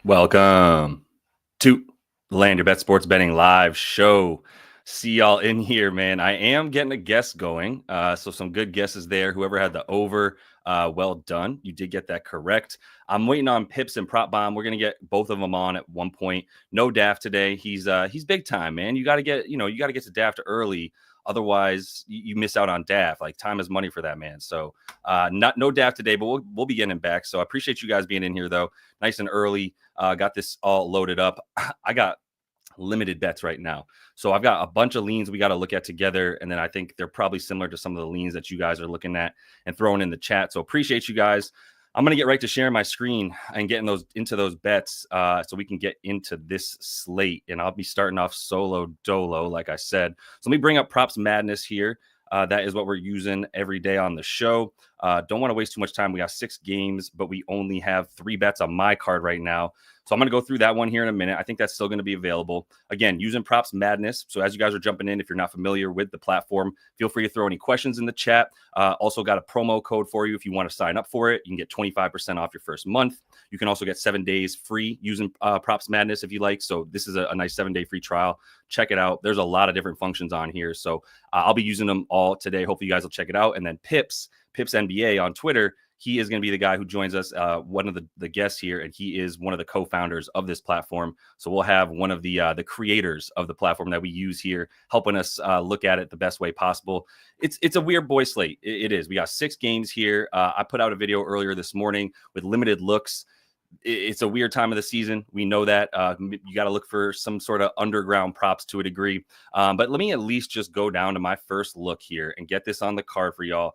Welcome to Land Your Bet Sports Betting Live Show. See y'all in here, man. I am getting a guess going. So some good guesses there. Whoever had the over, well done. You did get that correct. I'm waiting on Pips and Prop Bomb. We're gonna get both of them on at one point. No Daft today. He's big time, man. You gotta get to Daft early. Otherwise, you miss out on Daft. Like time is money for that man. So no Daft today, but we'll be getting him back. So I appreciate you guys being in here though. Nice and early. Got this all loaded up. I got limited bets right now. So I've got a bunch of leans we got to look at together. And then I think they're probably similar to some of the leans that you guys are looking at and throwing in the chat. So appreciate you guys. I'm going to get right to sharing my screen and getting those into those bets so we can get into this slate. And I'll be starting off solo dolo, like I said. So let me bring up Props Madness here. That is what we're using every day on the show. Don't want to waste too much time. We got 6 games, but we only have 3 bets on my card right now. So I'm going to go through that one here in a minute. I think that's still going to be available. Again, using Props Madness. So as you guys are jumping in, if you're not familiar with the platform, feel free to throw any questions in the chat. Also got a promo code for you if you want to sign up for it. You can get 25% off your first month. You can also get 7 days free using Props Madness if you like. So this is a nice 7-day free trial. Check it out. There's a lot of different functions on here. So I'll be using them all today. Hopefully you guys will check it out. And then Pips NBA on Twitter. He is going to be the guy who joins us, one of the guests here, and he is one of the co-founders of this platform. So we'll have one of the creators of the platform that we use here, helping us look at it the best way possible. It's a weird boy slate. It is. We got 6 games here. I put out a video earlier this morning with limited looks. It's a weird time of the season. We know that you got to look for some sort of underground props to a degree. But let me at least just go down to my first look here and get this on the card for y'all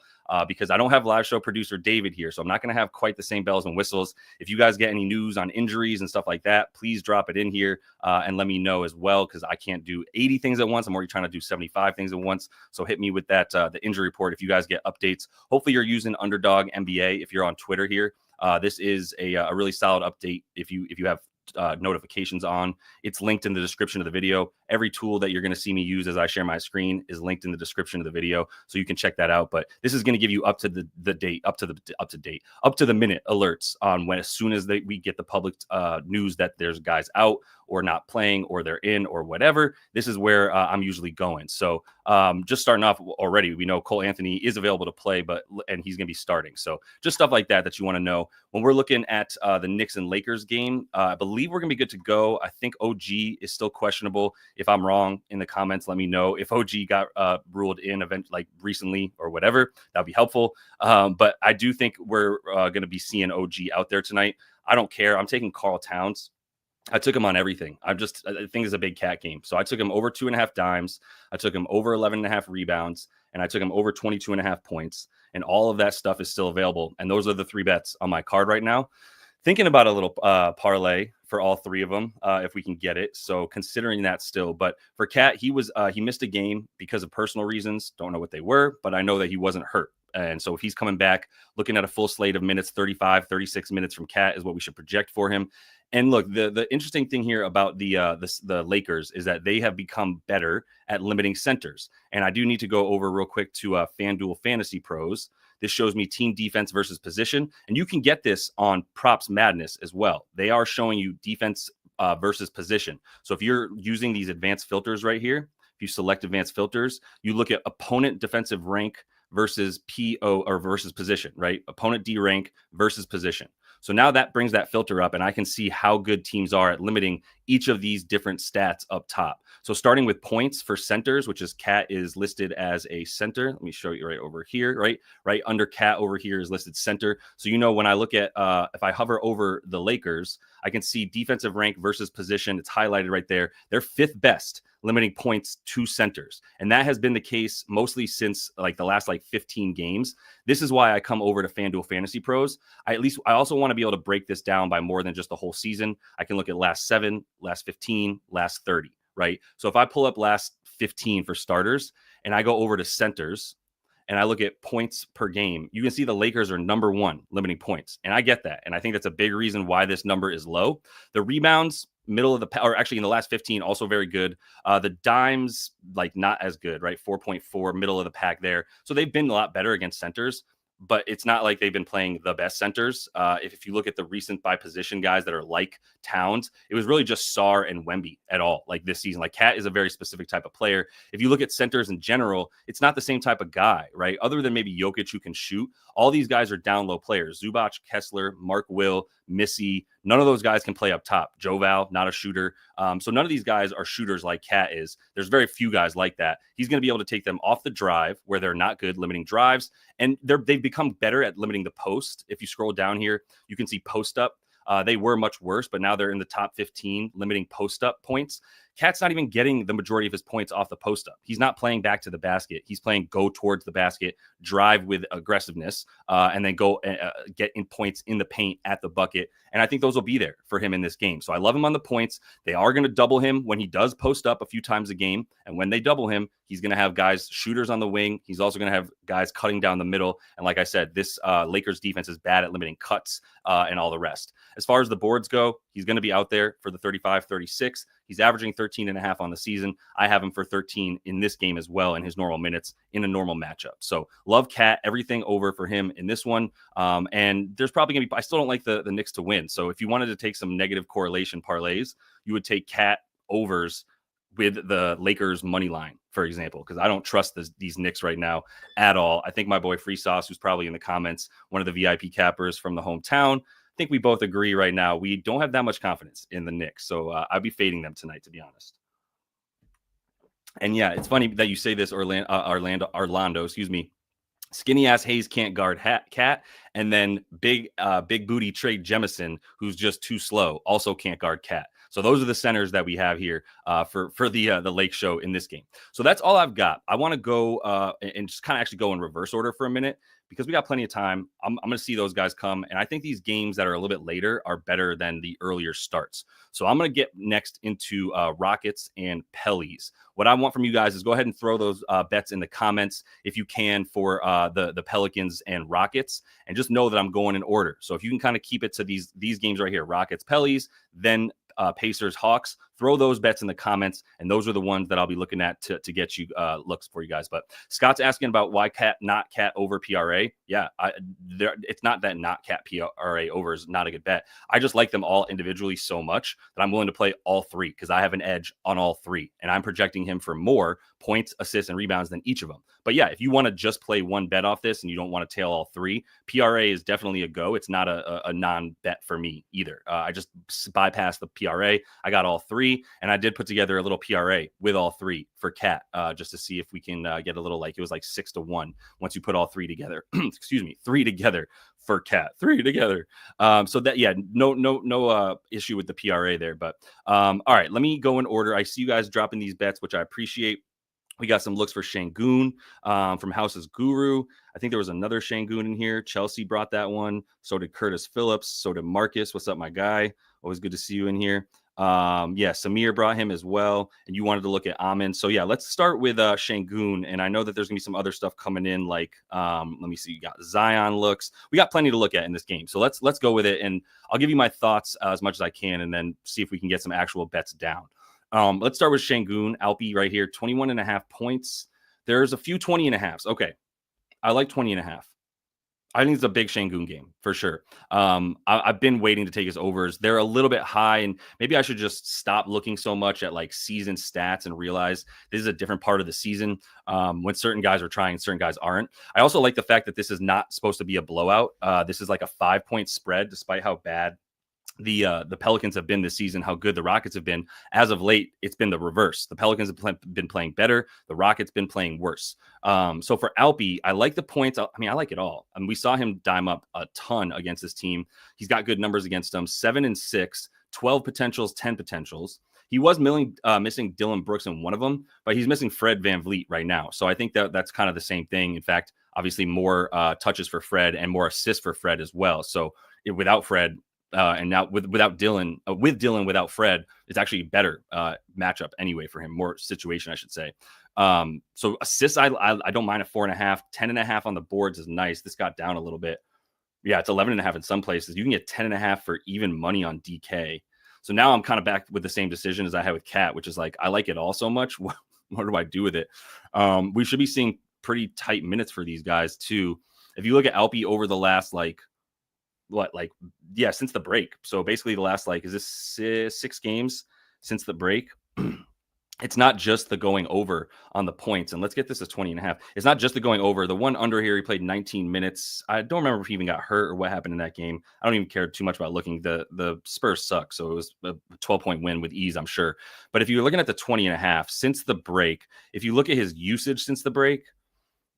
because I don't have live show producer David here. So I'm not going to have quite the same bells and whistles. If you guys get any news on injuries and stuff like that, please drop it in here and let me know as well because I can't do 80 things at once. I'm already trying to do 75 things at once. So hit me with that, the injury report if you guys get updates. Hopefully you're using Underdog NBA if you're on Twitter here. This is a really solid update if you have notifications on. It's linked in the description of the video. Every tool that you're going to see me use as I share my screen is linked in the description of the video, so you can check that out. But this is going to give you up to the minute alerts on when as soon as we get the public news that there's guys out or not playing or they're in or whatever. This is where I'm usually going. So just starting off already, we know Cole Anthony is available to play, and he's going to be starting. So just stuff like that you want to know. When we're looking at the Knicks and Lakers game, I believe we're going to be good to go. I think OG is still questionable. If I'm wrong, in the comments, let me know. If OG got ruled in like recently or whatever, that'd be helpful. But I do think we're going to be seeing OG out there tonight. I don't care. I'm taking Karl Towns. I took him on everything. I think it's a big cat game. So I took him over 2.5 dimes. I took him over 11.5 rebounds, and I took him over 22.5 points. And all of that stuff is still available. And those are the 3 bets on my card right now. Thinking about a little parlay for all 3 of them, if we can get it. So considering that still, but for Cat, he missed a game because of personal reasons. Don't know what they were, but I know that he wasn't hurt. And so if he's coming back, looking at a full slate of minutes, 35, 36 minutes from Cat is what we should project for him. And look, the interesting thing here about the Lakers is that they have become better at limiting centers. And I do need to go over real quick to FanDuel Fantasy Pros. This shows me team defense versus position. And you can get this on Props Madness as well. They are showing you defense versus position. So if you're using these advanced filters right here, if you select advanced filters, you look at opponent defensive rank versus PO or versus position, right? Opponent D rank versus position. So now that brings that filter up and I can see how good teams are at limiting each of these different stats up top. So starting with points for centers, which is Cat is listed as a center. Let me show you right over here, right under Cat over here is listed center. So, you know, when I look at, if I hover over the Lakers, I can see defensive rank versus position. It's highlighted right there. They're 5th best limiting points to centers. And that has been the case mostly since like the last 15 games. This is why I come over to FanDuel Fantasy Pros. I also want to be able to break this down by more than just the whole season. I can look at last 7, last 15, last 30, right? So if I pull up last 15 for starters and I go over to centers and I look at points per game, you can see the Lakers are number 1 limiting points. And I get that. And I think that's a big reason why this number is low. The rebounds, middle of the or actually in the last 15, also very good. The dimes, not as good, right? 4.4, middle of the pack there. So they've been a lot better against centers. but it's not like they've been playing the best centers. If you look at the recent by position guys that are like Towns, it was really just Sarr and Wemby at all, like this season. Like Cat is a very specific type of player. If you look at centers in general, it's not the same type of guy, right? Other than maybe Jokic, who can shoot, all these guys are down low players. Zubac, Kessler, Mark Will, Missy, none of those guys can play up top. Joval, not a shooter. So none of these guys are shooters like Cat is. There's very few guys like that. He's going to be able to take them off the drive where they're not good limiting drives. And they've become better at limiting the post. If you scroll down here, you can see post up. They were much worse, but now they're in the top 15 limiting post up points. Cat's not even getting the majority of his points off the post up. He's not playing back to the basket. He's playing go towards the basket, drive with aggressiveness, and then go get in points in the paint at the bucket. And I think those will be there for him in this game. So I love him on the points. They are going to double him when he does post up a few times a game. And when they double him, he's going to have guys, shooters on the wing. He's also going to have guys cutting down the middle. And like I said, this Lakers defense is bad at limiting cuts and all the rest. As far as the boards go, he's going to be out there for the 35-36. He's averaging 13.5 on the season. I have him for 13 in this game as well in his normal minutes in a normal matchup. So love Cat, everything over for him in this one. And there's probably going to be, I still don't like the Knicks to win. So if you wanted to take some negative correlation parlays, you would take Cat overs with the Lakers money line, for example, because I don't trust these Knicks right now at all. I think my boy Free Sauce, who's probably in the comments, one of the VIP cappers from the hometown, I think we both agree right now we don't have that much confidence in the Knicks. So I'll be fading them tonight, to be honest. And yeah, it's funny that you say this, Orlando, excuse me. Skinny ass Hayes can't guard Cat, and then big booty Trey Jemison, who's just too slow, also can't guard Cat. So those are the centers that we have here for the Lake Show in this game. So that's all I've got. I want to go and just kind of actually go in reverse order for a minute because we got plenty of time. I'm going to see those guys come, and I think these games that are a little bit later are better than the earlier starts. So I'm going to get next into Rockets and Pellies. What I want from you guys is go ahead and throw those bets in the comments if you can for the Pelicans and Rockets, and just know that I'm going in order. So if you can kind of keep it to these games right here, Rockets, Pellies, then Pacers, Hawks, throw those bets in the comments, and those are the ones that I'll be looking at to get you looks for you guys. But Scott's asking about why not Cat over PRA. Yeah, it's not that not Cat PRA over is not a good bet. I just like them all individually so much that I'm willing to play all three because I have an edge on all three, and I'm projecting him for more points, assists, and rebounds than each of them. But yeah, if you want to just play one bet off this and you don't want to tail all three, PRA is definitely a go. It's not a non-bet for me either. I just bypassed the PRA. I got all three, and I did put together a little PRA with all three for Cat just to see if we can get a little, like, it was like 6-1 once you put all three together. Excuse me, three together for Cat, three together. So that, yeah, no issue with the PRA there. But all right, let me go in order. I see you guys dropping these bets, which I appreciate. We got some looks for Şengün from House's Guru. I think there was another Şengün in here. Chelsea brought that one. So did Curtis Phillips. So did Marcus. What's up, my guy? Always good to see you in here. Yeah, Samir brought him as well. And you wanted to look at Amin. So yeah, let's start with Şengün. And I know that there's gonna be some other stuff coming in, like let me see, you got Zion looks. We got plenty to look at in this game. So let's go with it. And I'll give you my thoughts as much as I can, and then see if we can get some actual bets down. Let's start with Şengün. Alpi right here, 21.5 points. There's a few 20.5s. Okay. I like 20.5. I think it's a big Şengün game for sure. I've been waiting to take his overs. They're a little bit high, and maybe I should just stop looking so much at like season stats and realize this is a different part of the season when certain guys are trying, certain guys aren't. I also like the fact that this is not supposed to be a blowout. This is like a 5-point spread, despite how bad the Pelicans have been this season, how good the Rockets have been. As of late, it's been the reverse. The Pelicans have been playing better. The Rockets been playing worse. So for Alpi, I like the points. I mean, I like it all. I mean, we saw him dime up a ton against this team. He's got good numbers against them, 7 and 6, 12 potentials, 10 potentials. He was missing Dylan Brooks in one of them, but he's missing Fred VanVleet right now. So I think that's kind of the same thing. In fact, obviously more touches for Fred and more assists for Fred as well. So without Fred, and now without Dylan, with Dylan without Fred, it's actually a better matchup anyway for him, more situation, I should say. So assists, I don't mind a 4.5, 10.5 on the boards is nice. This got down a little bit. Yeah, it's 11.5 in some places. You can get 10.5 for even money on DK. So now I'm kind of back with the same decision as I had with Cat, which is like, I like it all so much. What do I do with it? We should be seeing pretty tight minutes for these guys too. If you look at Alpi over the last since the break. So basically the last is this 6 games since the break. It's not just the going over on the points. And let's get this to 20.5. It's not just the going over. The one under here, he played 19 minutes. I don't remember if he even got hurt or what happened in that game. I don't even care too much about looking. The Spurs suck. So it was a 12-point win with ease, I'm sure. But if you're looking at the 20.5 since the break, if you look at his usage since the break,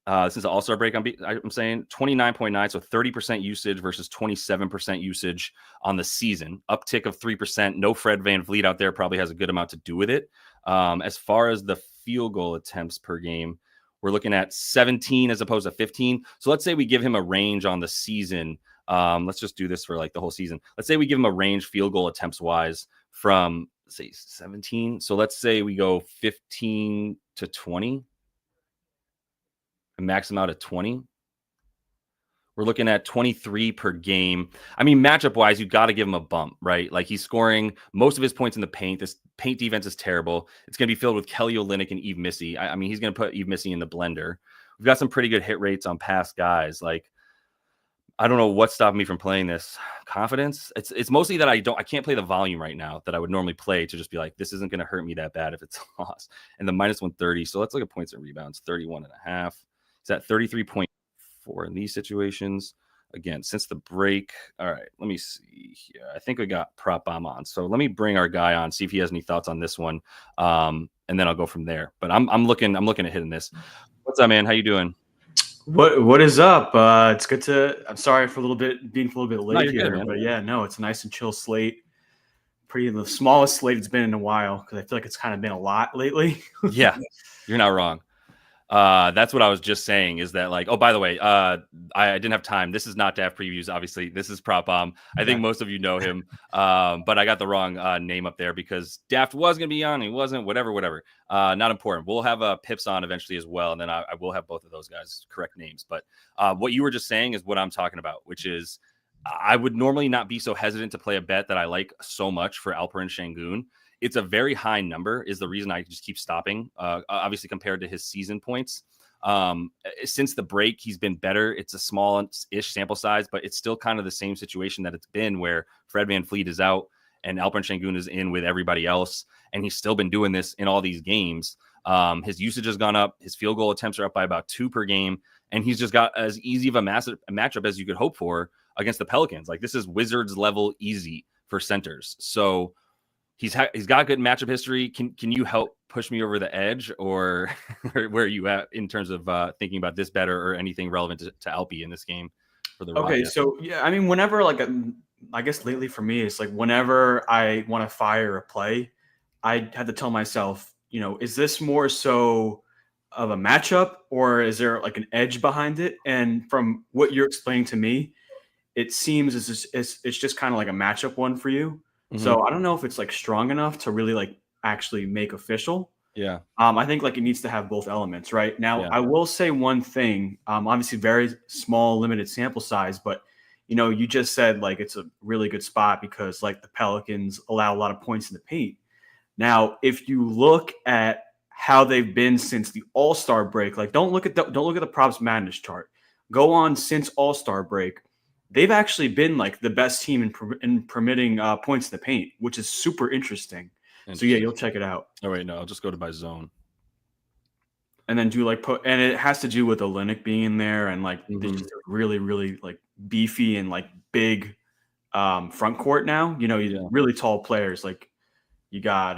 since the All-Star break, I'm saying 29.9, so 30% usage versus 27% usage on the season. Uptick of 3%. No Fred VanVleet out there, probably has a good amount to do with it. As far as the field goal attempts per game, we're looking at 17 as opposed to 15. So let's say we give him a range on the season. Let's just do this for the whole season. Let's say we give him a range field goal attempts wise from, say, 17. So let's say we go 15 to 20. Max him out at 20. We're looking at 23 per game. I mean, matchup wise, you got to give him a bump, right? He's scoring most of his points in the paint. This paint defense is terrible. It's going to be filled with Kelly Olynyk and Yves Missy. I mean, he's going to put Yves Missy in the blender. We've got some pretty good hit rates on past guys. I don't know what's stopping me from playing this. Confidence. It's mostly that I can't play the volume right now that I would normally play to just be like, this isn't going to hurt me that bad if it's a loss. And the minus 130. So let's look at points and rebounds. 31.5. Is that 33.4 in these situations? Again, since the break. All right, let me see here. I think we got Prop Bomb on. So let me bring our guy on, see if he has any thoughts on this one. And then I'll go from there. But I'm looking at hitting this. What's up, man? How you doing? What is up? It's good to. I'm sorry for being a little bit late here, good, but yeah, no, it's a nice and chill slate. The smallest slate it's been in a while because I feel like it's kind of been a lot lately. Yeah, you're not wrong. That's what I was just saying is that oh, by the way, I didn't have time. This is not Daft Previews. Obviously, this is Prop Bomb. I think most of you know him. But I got the wrong name up there because Daft was going to be on. He wasn't, whatever. Not important. We'll have Pips on eventually as well. And then I will have both of those guys correct names. But what you were just saying is what I'm talking about, which is I would normally not be so hesitant to play a bet that I like so much for Alperen Şengün. It's a very high number is the reason I just keep stopping, obviously compared to his season points. Since the break, he's been better. It's a small-ish sample size, but it's still kind of the same situation that it's been where Fred VanVleet is out and Alperen Şengün is in with everybody else, and he's still been doing this in all these games. His usage has gone up. His field goal attempts are up by about 2 per game, and he's just got as easy of a matchup as you could hope for against the Pelicans. This is Wizards level easy for centers. So he's got good matchup history. Can you help push me over the edge, or where are you at in terms of thinking about this better or anything relevant to Alpi in this game for the Okay, Rockets? so yeah, I mean, whenever I guess lately for me, it's whenever I want to fire a play, I had to tell myself, is this more so of a matchup or is there an edge behind it? And from what you're explaining to me, it seems it's just kind of like a matchup one for you. Mm-hmm. So I don't know if it's strong enough to really actually make official. Yeah. I think it needs to have both elements right now. Yeah. I will say one thing, obviously very small, limited sample size, but you just said it's a really good spot because the Pelicans allow a lot of points in the paint. Now, if you look at how they've been since the All-Star break, don't look at the props madness chart. Go on since All-Star break. They've actually been the best team in permitting points in the paint, which is super interesting. So yeah, you'll check it out. Oh wait, no, I'll just go to my zone. And then do and it has to do with Olynyk being in there and they're just really, really beefy and big front court now. Really tall players. You got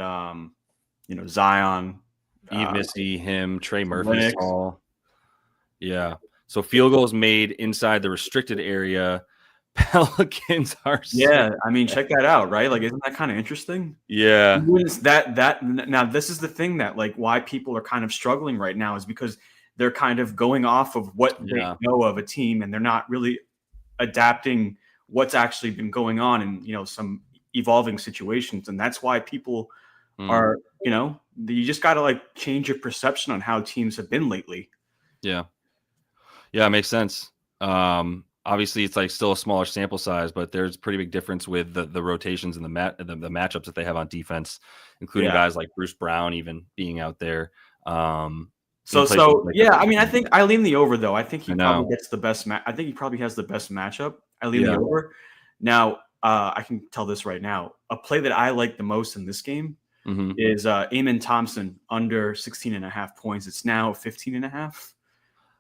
Zion, Yves Missy, him, Trey Murphy's tall. Yeah. So field goals made inside the restricted area. Pelicans are. Yeah, I mean, check that out, right? Isn't that kind of interesting? Yeah. That now this is the thing that why people are kind of struggling right now is because they're kind of going off of what they know of a team and they're not really adapting what's actually been going on in some evolving situations, and that's why people are you just got to change your perception on how teams have been lately. Yeah. Yeah, it makes sense. Obviously, it's still a smaller sample size, but there's a pretty big difference with the rotations and the matchups that they have on defense, including guys like Bruce Brown even being out there. Yeah. I mean, I think I lean the over though. I think he probably gets the best. I think he probably has the best matchup. I lean the over. Now, I can tell this right now. A play that I like the most in this game is Eamon Thompson under 16.5 points. It's now 15.5.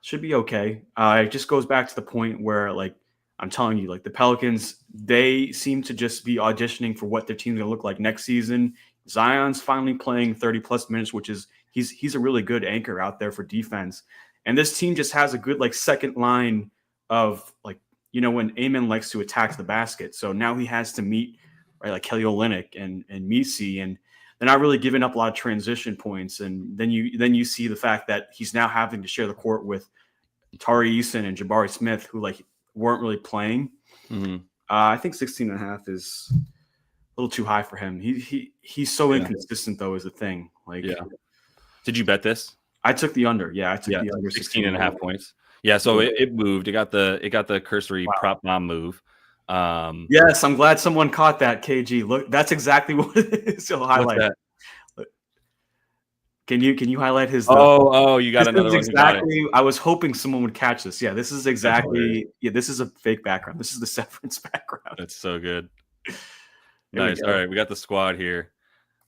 Should be okay. It just goes back to the point where, like, I'm telling you, like the Pelicans, they seem to just be auditioning for what their team's gonna look like next season. Zion's finally playing 30 plus minutes, which is he's a really good anchor out there for defense. And this team just has a good like second line of like, when Amen likes to attack the basket. So now he has to meet right like Kelly Olynyk and Misi, and they're not really giving up a lot of transition points. And then you see the fact that he's now having to share the court with Tari Eason and Jabari Smith, who like weren't really playing. I think 16.5 is a little too high for him. He's so inconsistent though, is the thing. Like, did you bet this? I took the under. Yeah, I took the under 16.5 points. Yeah, so it moved. It got the cursory prop bomb move. Yes, I'm glad someone caught that. KG, look, that's exactly what it is. So highlight. Can you highlight his? You got another one. Exactly. I was hoping someone would catch this. Yeah, this is exactly. Yeah, this is a fake background. This is the Severance background. That's so good. Nice. All right, we got the squad here.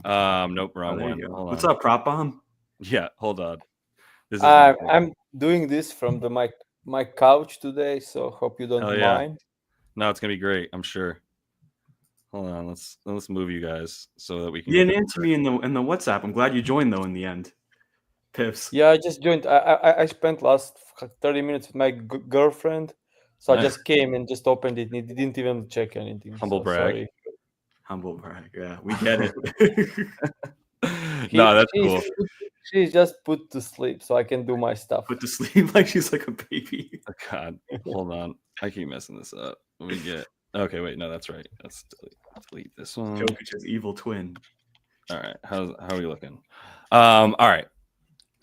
Nope, wrong one. What's up, prop bomb? Yeah, hold on. I'm doing this from my couch today, so hope you don't mind. No, it's gonna be great. I'm sure. Hold on, let's move you guys so that we can. You didn't answer me in the WhatsApp. I'm glad you joined though in the end. Pips. Yeah, I just joined. I spent last 30 minutes with my girlfriend, so I just came and just opened it. And it didn't even check anything. Humble brag. Sorry. Humble brag. Yeah, we get it. No, that's cool. She's just put to sleep, so I can do my stuff. Put to sleep like she's like a baby. Oh, God, hold on. I keep messing this up. Let me get. Okay, wait, no, that's right. Let's delete this one. Jokic's evil twin. All right, how are we looking? All right.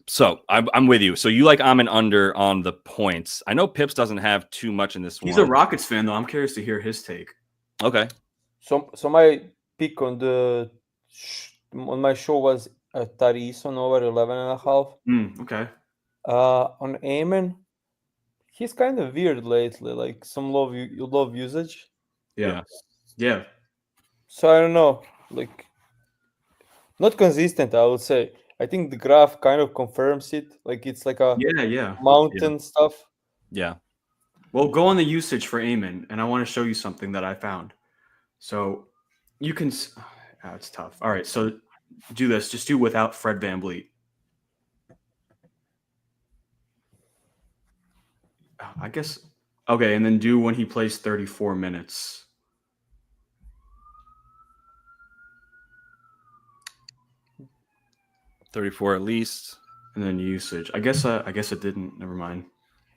So I'm with you. So you like I'm an under on the points. I know Pips doesn't have too much in this one. He's a Rockets fan though. I'm curious to hear his take. Okay. So my pick on my show was Tari Eason over 11.5. Okay. On Amen, he's kind of weird lately. Like some low usage. Yeah. So I don't know. Like not consistent, I would say. I think the graph kind of confirms it. Like it's like a mountain stuff. Yeah. Well, go on the usage for Amen, and I want to show you something that I found. So you can. It's tough. All right, so do this. Just do without Fred VanVleet. I guess. Okay, and then do when he plays 34 minutes. $34 at least, and then usage. I guess it didn't. Never mind.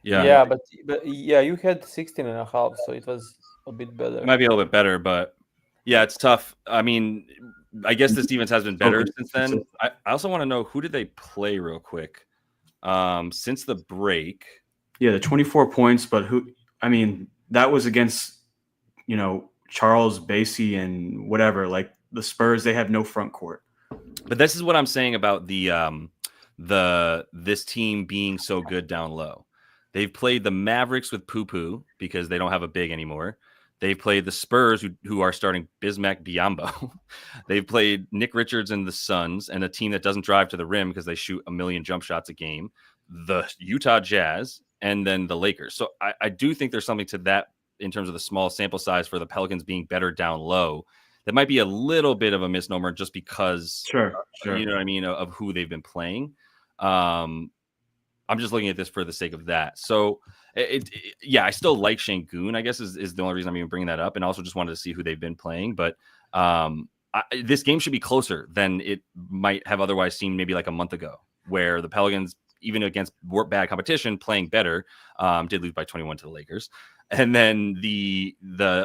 Yeah, but you had 16.5, so it was a bit better. It might be a little bit better, but yeah, it's tough. I mean, I guess this defense has been better since then. I also want to know, who did they play real quick since the break? Yeah, the 24 points, but who? I mean, that was against Charles Bassey and whatever. Like the Spurs, they have no front court. But this is what I'm saying about this team being so good down low. They've played the Mavericks with Poo because they don't have a big anymore. They've played the Spurs who are starting Bismack Biyombo. They've played Nick Richards and the Suns, and a team that doesn't drive to the rim because they shoot a million jump shots a game. The Utah Jazz, and then the Lakers. So I do think there's something to that in terms of the small sample size for the Pelicans being better down low. That might be a little bit of a misnomer just because, sure. You know what I mean, of who they've been playing. I'm just looking at this for the sake of that. So, I still like Şengün, I guess, is the only reason I'm even bringing that up. And also just wanted to see who they've been playing. But this game should be closer than it might have otherwise seemed maybe like a month ago, where the Pelicans, even against bad competition, playing better, did lose by 21 to the Lakers. And then the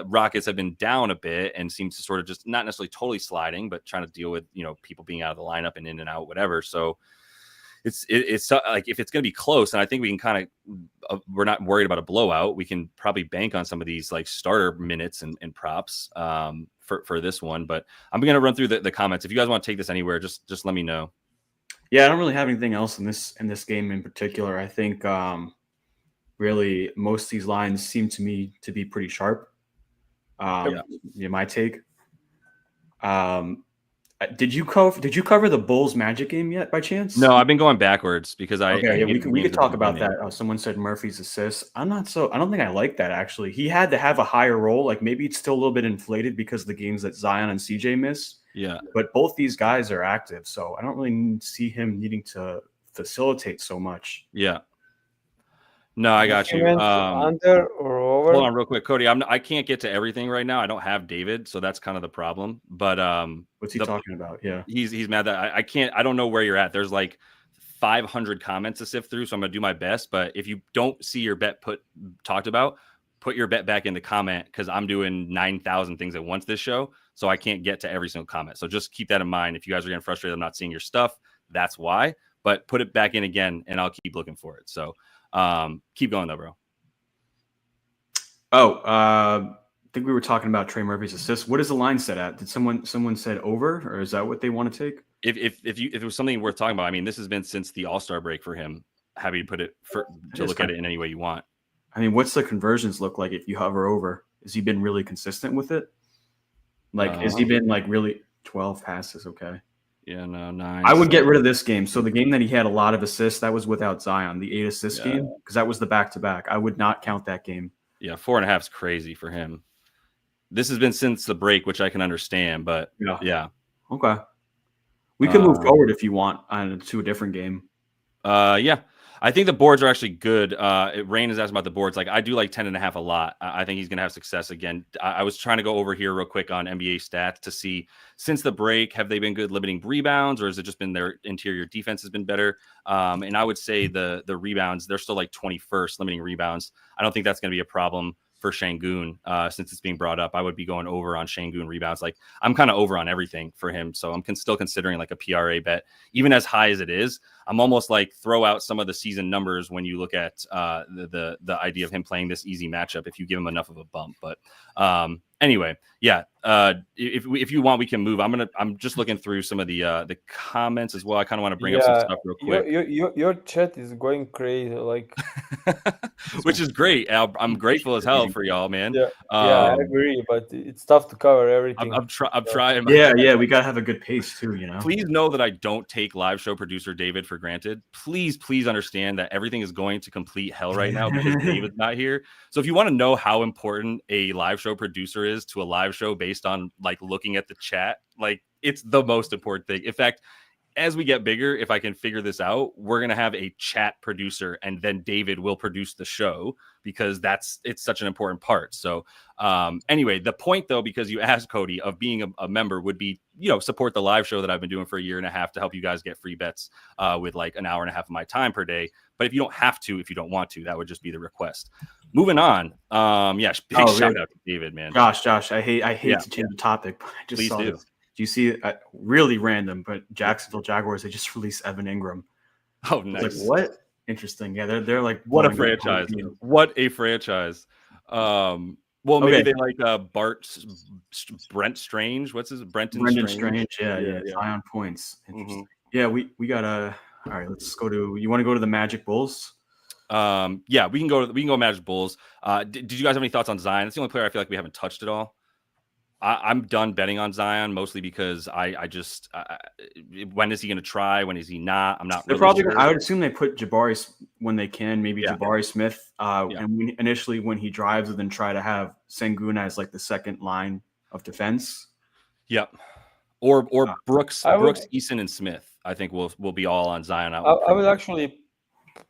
Rockets have been down a bit and seems to sort of just not necessarily totally sliding, but trying to deal with, people being out of the lineup and in and out, whatever. So it's like, if it's going to be close, and I think we can kind of, we're not worried about a blowout. We can probably bank on some of these like starter minutes and props for this one. But I'm going to run through the comments. If you guys want to take this anywhere, just let me know. Yeah, I don't really have anything else in this game in particular. I think really most of these lines seem to me to be pretty sharp. My take. Did you cover the Bulls Magic game yet by chance? No, I've been going backwards because I we could talk about that. Someone said Murphy's assist. I don't think I like that actually. He had to have a higher role. Like maybe it's still a little bit inflated because of the games that Zion and CJ miss. Yeah. But both these guys are active, so I don't really see him needing to facilitate so much. Yeah. No, I got you. Under or over? Hold on, real quick, Cody. I can't get to everything right now. I don't have David, so that's kind of the problem. But what's he talking about? Yeah, he's mad that I can't. I don't know where you're at. There's like 500 comments to sift through, so I'm gonna do my best. But if you don't see your bet talked about, put your bet back in the comment because I'm doing 9,000 things at once this show, so I can't get to every single comment. So just keep that in mind. If you guys are getting frustrated, I'm not seeing your stuff. That's why. But put it back in again, and I'll keep looking for it. So keep going though, bro. I think we were talking about Trey Murphy's assist. What is the line set at? Did someone said over, or is that what they want to take? If it was something worth talking about, I mean, this has been since the All-Star break for him. Happy to put it to look at it in any way you want. I mean, what's the conversions look like if you hover over? Has he been really consistent with it? Like, has he been like really 12 passes? Okay. Yeah, no, 9. I would get rid of this game. So the game that he had a lot of assists, that was without Zion, the 8 assist game, because that was the back-to-back. I would not count that game. Yeah, 4.5 is crazy for him. This has been since the break, which I can understand, but yeah. Okay. We can move forward if you want to a different game. Yeah. I think the boards are actually good. Rain is asking about the boards. Like I do like 10.5 a lot. I think he's going to have success again. I was trying to go over here real quick on NBA stats to see since the break, have they been good limiting rebounds or has it just been their interior defense has been better? And I would say the rebounds, they're still like 21st limiting rebounds. I don't think that's going to be a problem for Şengün since it's being brought up. I would be going over on Şengün rebounds. Like I'm kind of over on everything for him. So I'm still considering like a PRA bet, even as high as it is. I'm almost like throw out some of the season numbers when you look at the idea of him playing this easy matchup if you give him enough of a bump. But anyway, yeah. If you want, we can move. I'm just looking through some of the comments as well. I kind of want to bring up some stuff real quick. Your chat is going crazy, like which is great. I'm grateful as hell for y'all, man. Yeah, I agree, but it's tough to cover everything. I'm trying. Yeah, we gotta have a good pace too. You know. Please know that I don't take live show producer David for granted. Please understand that everything is going to complete hell right now because David's not here. So if you want to know how important a live show producer is to a live show based on like looking at the chat, like it's the most important thing. In fact, as we get bigger, if I can figure this out, we're going to have a chat producer and then David will produce the show because it's such an important part. So anyway, the point though, because you asked Cody of being a member would be, support the live show that I've been doing for a year and a half to help you guys get free bets with like an hour and a half of my time per day. But if you don't have to, if you don't want to, that would just be the request. Moving on. Big shout out to David, man. Josh, I hate to change the topic, but I just Please saw do. this. Do you see it? Really random, but Jacksonville Jaguars, they just released Evan Ingram. Oh, nice. Like, what? Interesting. Yeah, they're like what a franchise. What a franchise. Well, maybe they like Brent Strange. What's his Brendan Strange? Yeah. Zion points. Interesting. Mm-hmm. Yeah, we got all right, let's go to you want to go to the Magic Bulls? Yeah, we can go Magic Bulls. Did you guys have any thoughts on Zion? It's the only player I feel like we haven't touched at all. I'm done betting on Zion mostly because I just when is he going to try? When is he not? I'm not. They're really probably. Sure. I would assume they put Jabari when they can. Maybe Jabari Smith. And initially when he drives, and then try to have Şengün as like the second line of defense. Yep. Or Brooks, Eason, and Smith. I think we'll be all on Zion. I would actually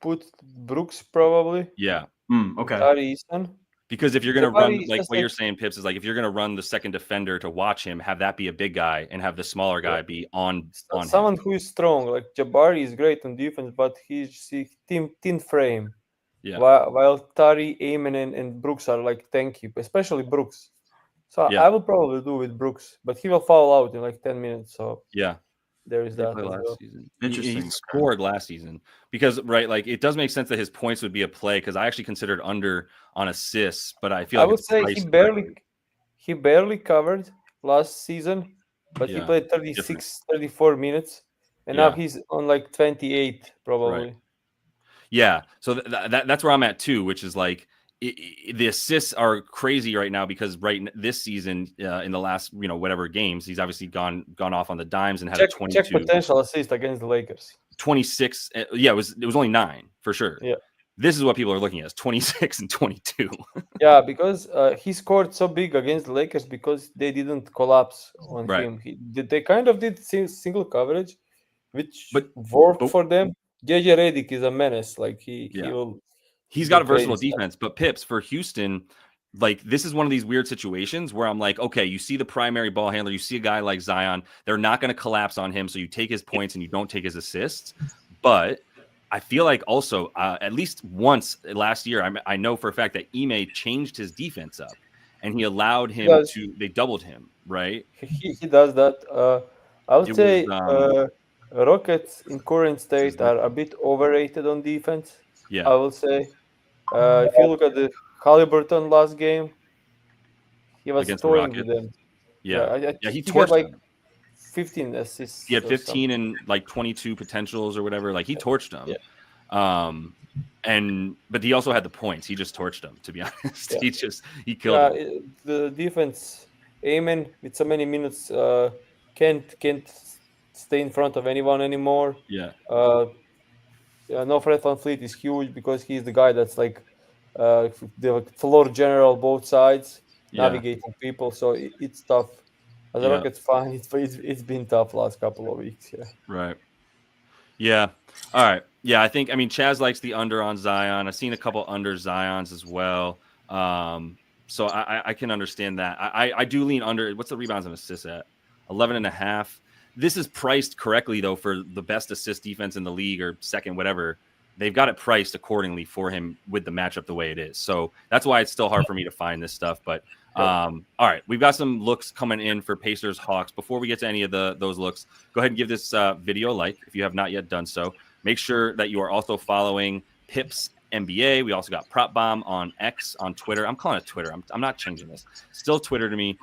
put Brooks probably. Yeah. Okay. Eason. Because if you're going to run, like what you're saying, Pips, is like if you're going to run the second defender to watch him, have that be a big guy and have the smaller guy be on someone him. Who is strong. Like Jabari is great on defense, but he's thin frame. Yeah. While Tari, Ayman, and Brooks are like tanky, especially Brooks. So I will probably do with Brooks, but he will fall out in like 10 minutes. So yeah. There is that. Last season. Interesting. He scored last season because like it does make sense that his points would be a play because I actually considered under on assists, but I feel like I would say he barely covered last season, but he played 34 minutes. and now he's on like 28 probably. Right. Yeah, so that's where I'm at too, which is like the assists are crazy right now because this season in the last whatever games he's obviously gone off on the dimes and had a 22 check potential assist against the Lakers. 26. Yeah, it was only 9 for sure. Yeah. This is what people are looking at: 26 and 22. Yeah, because he scored so big against the Lakers because they didn't collapse on him. They kind of did single coverage, which worked for them. JJ Redick is a menace. Like he's got a versatile defense. But Pips, for Houston, like this is one of these weird situations where I'm like, okay, you see the primary ball handler, you see a guy like Zion, they're not going to collapse on him, so you take his points and you don't take his assists. But I feel like also at least once last year, I know for a fact that Ime changed his defense up and he allowed him they doubled him, right? He does that. I would say Rockets in current state are a bit overrated on defense. Yeah, I will say. If you look at the Halliburton last game, he was toying with them. Yeah, he had like 15 assists. He had 15 and like 22 potentials or whatever. Like he torched them. Yeah. But he also had the points. He just torched them, to be honest. Yeah. He killed them. The defense, Amen, with so many minutes, can't stay in front of anyone anymore. Yeah. No, Fred VanVleet is huge because he's the guy that's like the floor general both sides, navigating people. So it's tough. As a Rockets fan, it's been tough last couple of weeks. Yeah. Right. Yeah. All right. Yeah, I mean, Chaz likes the under on Zion. I've seen a couple under Zions as well. So I can understand that. I do lean under. What's the rebounds and assists at? 11.5. This is priced correctly, though, for the best assist defense in the league or second, whatever. They've got it priced accordingly for him with the matchup the way it is. So that's why it's still hard for me to find this stuff. But all right, we've got some looks coming in for Pacers Hawks. Before we get to any of those looks, go ahead and give this video a like if you have not yet done so. Make sure that you are also following Pips NBA. We also got Prop Bomb on X, on Twitter. I'm calling it Twitter. I'm not changing this. Still Twitter to me.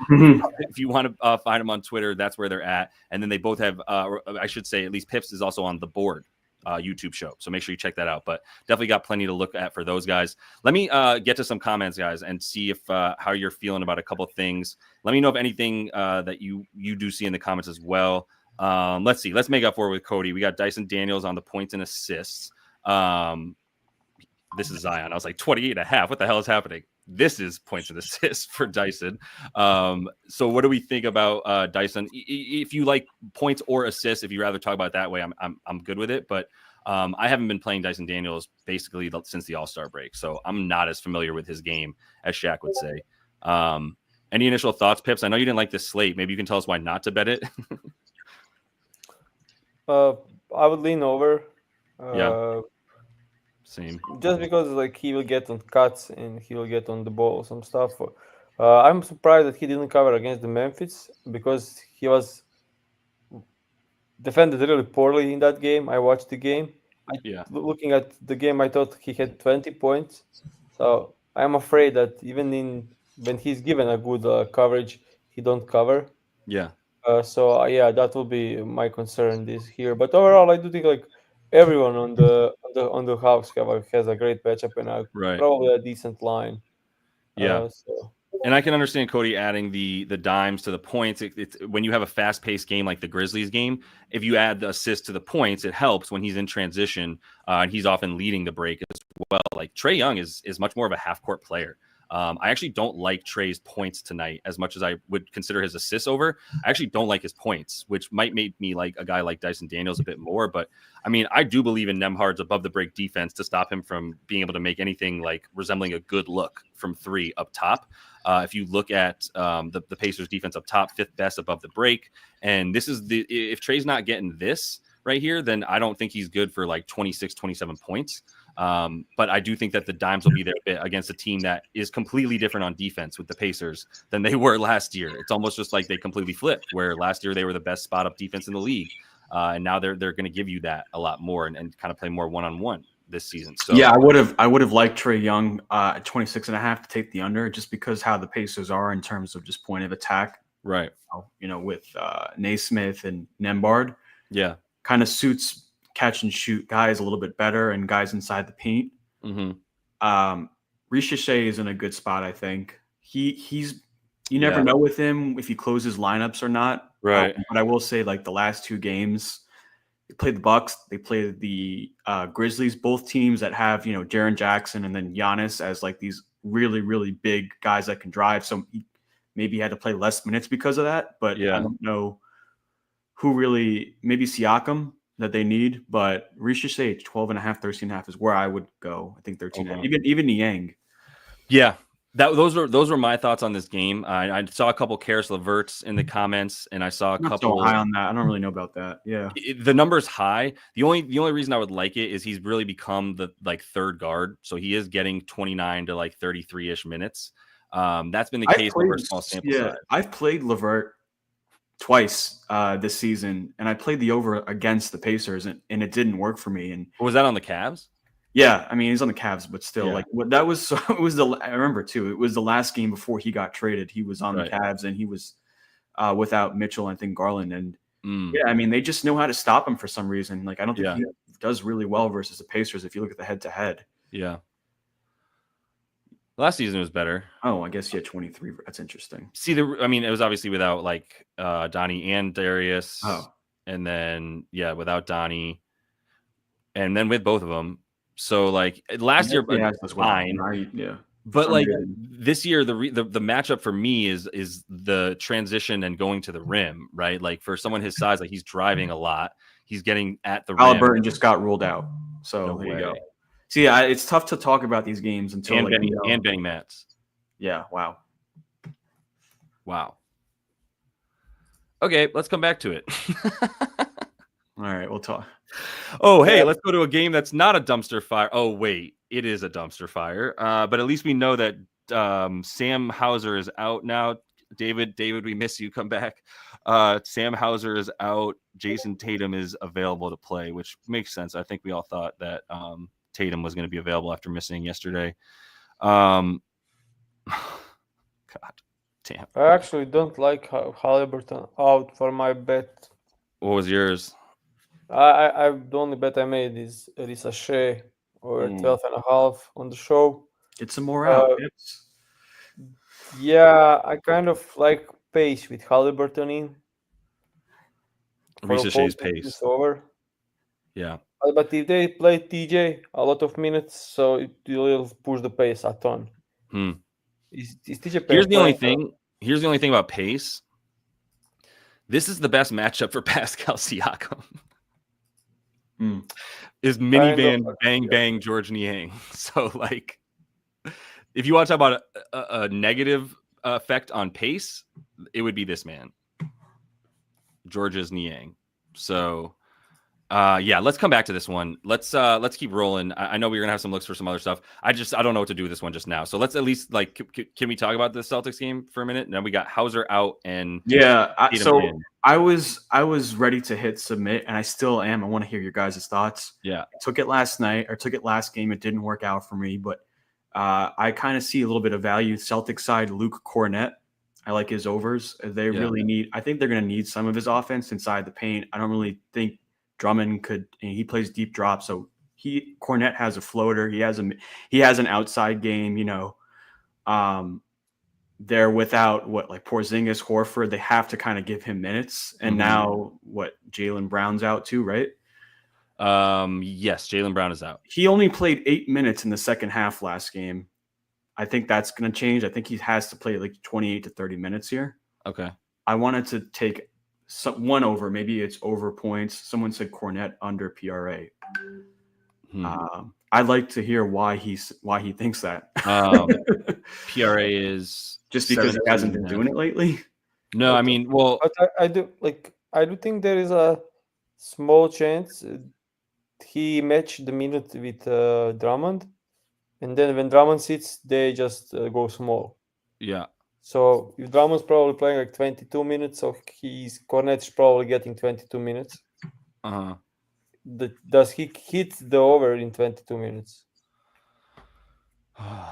If you want to find them on Twitter, that's where they're at. And then they both have, I should say, at least Pips is also on The Board YouTube show. So make sure you check that out. But definitely got plenty to look at for those guys. Let me get to some comments, guys, and see if how you're feeling about a couple of things. Let me know if anything that you do see in the comments as well. Let's see. Let's make up for it with Cody. We got Dyson Daniels on the points and assists. This is Zion. I was like 28.5. What the hell is happening? This is points and assists for Dyson. So what do we think about Dyson? If you like points or assists, if you rather talk about it that way, I'm good with it. But I haven't been playing Dyson Daniels basically since the All-Star break, so I'm not as familiar with his game as Shaq would say. Any initial thoughts, Pips? I know you didn't like this slate. Maybe you can tell us why not to bet it. I would lean over. Yeah. Same. Just because like he will get on cuts and he will get on the ball, some stuff. I'm surprised that he didn't cover against the Memphis because he was defended really poorly in that game. I watched the game. Looking at the game, I thought he had 20 points. So I'm afraid that even when he's given a good coverage, he don't cover. Yeah. That will be my concern this here. But overall, I do think like everyone on the Hawks has a great matchup and probably a decent line. Yeah. And I can understand Cody adding the dimes to the points. It's when you have a fast-paced game like the Grizzlies game, if you add the assist to the points, it helps when he's in transition and he's often leading the break as well. Like Trae Young is much more of a half-court player. I actually don't like Trae's points tonight as much as I would consider his assists over. I actually don't like his points, which might make me like a guy like Dyson Daniels a bit more. But I mean, I do believe in Nembhard's above the break defense to stop him from being able to make anything like resembling a good look from three up top. If you look at the Pacers defense up top, 5th best above the break. And this is if Trae's not getting this right here, then I don't think he's good for like 26, 27 points. But I do think that the dimes will be there a bit against a team that is completely different on defense with the Pacers than they were last year. It's almost just like they completely flipped, where last year they were the best spot up defense in the league. And now they're going to give you that a lot more and kind of play more one-on-one this season. So yeah, I would have liked Trae Young at 26.5 to take the under just because how the Pacers are in terms of just point of attack. Right. With Naismith and Nembhard. Yeah. kind of suits catch and shoot guys a little bit better and guys inside the paint. Ricochet is in a good spot, I think. He's you never know with him if he closes lineups or not. Right. But I will say, like, the last 2 games, they played the Bucks, they played the Grizzlies, both teams that have, Jaren Jackson and then Giannis as like these really, really big guys that can drive. So maybe he had to play less minutes because of that. But I don't know who really, maybe Siakam that they need, but Ricochet 12.5, 13.5 is where I would go. I think 13.5, even Niang. Yeah. Those were my thoughts on this game. I saw a couple Karis LeVerts in the comments, and I saw a couple. So high on that. I don't really know about that. Yeah, the number's high. The only reason I would like it is he's really become the third guard, so he is getting 29 to 33-ish minutes. That's been the case over a small sample size. I've played LeVert twice this season, and I played the over against the Pacers, and it didn't work for me. And was that on the Cavs? Yeah, I mean, he's on the Cavs, but still, that was. So it was I remember too. It was the last game before he got traded. He was on the Cavs, and he was without Mitchell and I think Garland. And yeah, I mean, they just know how to stop him for some reason. Like, I don't think he does really well versus the Pacers if you look at the head-to-head. Yeah. Last season was better. Oh, I guess he had 23. That's interesting. See, it was obviously without Donnie and Darius. Oh, and then without Donnie, and then with both of them. So last year was fine, but this year the matchup for me is the transition and going to the rim, right? Like, for someone his size, he's driving a lot, he's getting at the rim. Halliburton just got ruled out, so there you go. See, it's tough to talk about these games until Benny Matz. Yeah, wow. Okay, let's come back to it. All right, we'll talk. Oh, hey, let's go to a game that's not a dumpster fire. Oh, wait, it is a dumpster fire. But at least we know that Sam Hauser is out now. David, we miss you. Come back. Sam Hauser is out. Jason Tatum is available to play, which makes sense. I think we all thought that Tatum was going to be available after missing yesterday. God damn. I actually don't like Halliburton out for my bet. What was yours? The only bet I made is Ricochet or 12.5 on the show. Get some more out. Yeah, I kind of like pace with Halliburton in. Ricochet's pace. Over. Yeah. But if they play TJ a lot of minutes, so it will push the pace a ton. Is TJ Here's the only thing about pace. This is the best matchup for Pascal Siakam. Is minivan bang bang George Niang. So if you want to talk about a negative effect on pace, it would be this man, George's Niang. So let's come back to this one. Let's keep rolling. I know we're gonna have some looks for some other stuff. I don't know what to do with this one just now. So let's at least can we talk about the Celtics game for a minute? Now we got Hauser out and I was ready to hit submit, and I still am. I want to hear your guys' thoughts. Yeah, I took it last game. It didn't work out for me, but I kind of see a little bit of value. Celtics side, Luke Cornett. I like his overs. They really need. I think they're going to need some of his offense inside the paint. I don't really think Drummond could. He plays deep drop, so Cornett has a floater. He has an outside game. They're without Porzingis, Horford. They have to kind of give him minutes. And now Jaylen Brown's out too, right? Yes, Jaylen Brown is out. He only played 8 minutes in the second half last game. I think that's going to change. I think he has to play 28 to 30 minutes here. Okay. I wanted to take one over. Maybe it's over points. Someone said Cornett under PRA. I'd like to hear why he thinks that. PRA is just because he hasn't been doing it lately. No, I mean, well, but I do think there is a small chance he matched the minute with Drummond, and then when Drummond sits, they just go small. Yeah. So if Drummond's probably playing 22 minutes, so Cornett's probably getting 22 minutes. Does he hit the over in 22 minutes?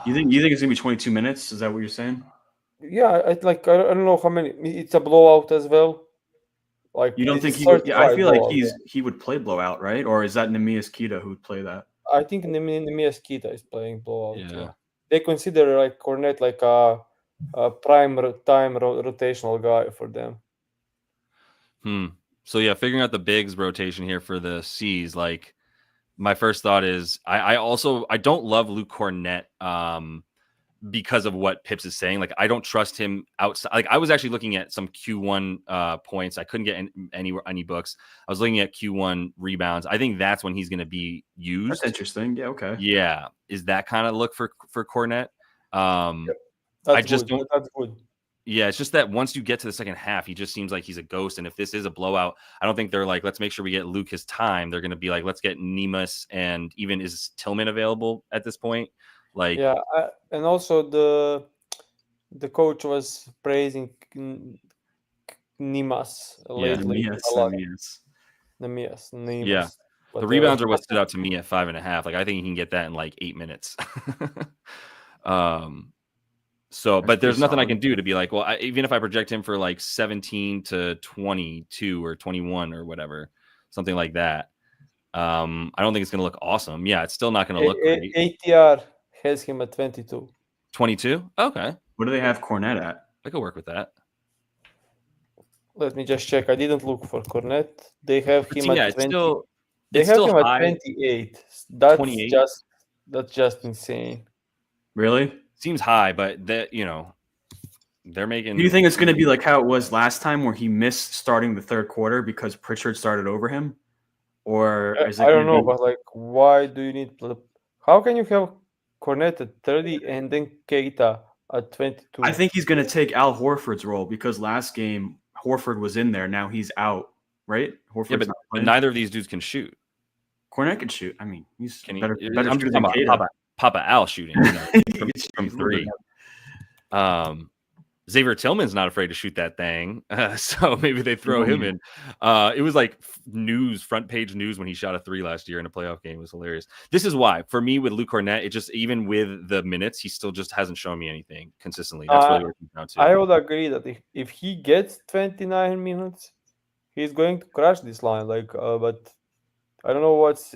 You think it's gonna be 22 minutes? Is that what you're saying? Yeah, I don't know how many. It's a blowout as well. Like, you don't this think is he would? Yeah, I 35 feel like blowout. he would play blowout, right? Or is that Nemias Kita who would play that? I think Nemias Kita is playing blowout. Yeah. They consider like Cornet like a prime time rotational guy for them. So yeah, figuring out the bigs rotation here for the C's, like my first thought is I don't love Luke Cornett because of what Pips is saying. Like I don't trust him outside. Like I was actually looking at some Q1 points. I couldn't get any books. I was looking at Q1 rebounds. I think that's when he's going to be used. That's interesting. Yeah. Okay. Yeah. Is that kind of look for Cornett? That's good. Yeah, it's just that once you get to the second half, he just seems like he's a ghost. And if this is a blowout, I don't think they're like, let's make sure we get Luke his time. They're going to be like, let's get Nemus, and even is Tillman available at this point? Like, yeah, and also the coach was praising Nimas lately. Nemias. Yeah, the rebounds are what stood out to me at 5.5. Like, I think he can get that in like 8 minutes. So, but there's nothing I can do to be like, well, even if I project him for like 17 to 22 or 21 or whatever, something like that, I don't think it's going to look awesome. Yeah, it's still not going to look great. ATR has him at 22. 22? Okay. What do they have Cornet at? I could work with that. Let me just check. I didn't look for Cornet. They have him at 20. They have him at 28. That's 28? That's just insane. Really? Seems high, but they're making. Do you think it's going to be like how it was last time, where he missed starting the third quarter because Pritchard started over him, or is it? I don't know, but like, why do you need? How can you have Cornet at 30 and then Keita at 22? I think he's going to take Al Horford's role because last game Horford was in there. Now he's out, right? Horford's but neither of these dudes can shoot. Cornet can shoot. I mean, he's better. I'm just talking about Papa Al shooting from 3. Xavier Tillman's not afraid to shoot that thing, so maybe they throw him in. It was like front page news when he shot a 3 last year in a playoff game. It was hilarious. This is why, for me, with Luke Cornett, it just, even with the minutes, he still just hasn't shown me anything consistently. That's really what it comes down to. I would agree that if he gets 29 minutes, he's going to crash this line. Like, but I don't know what's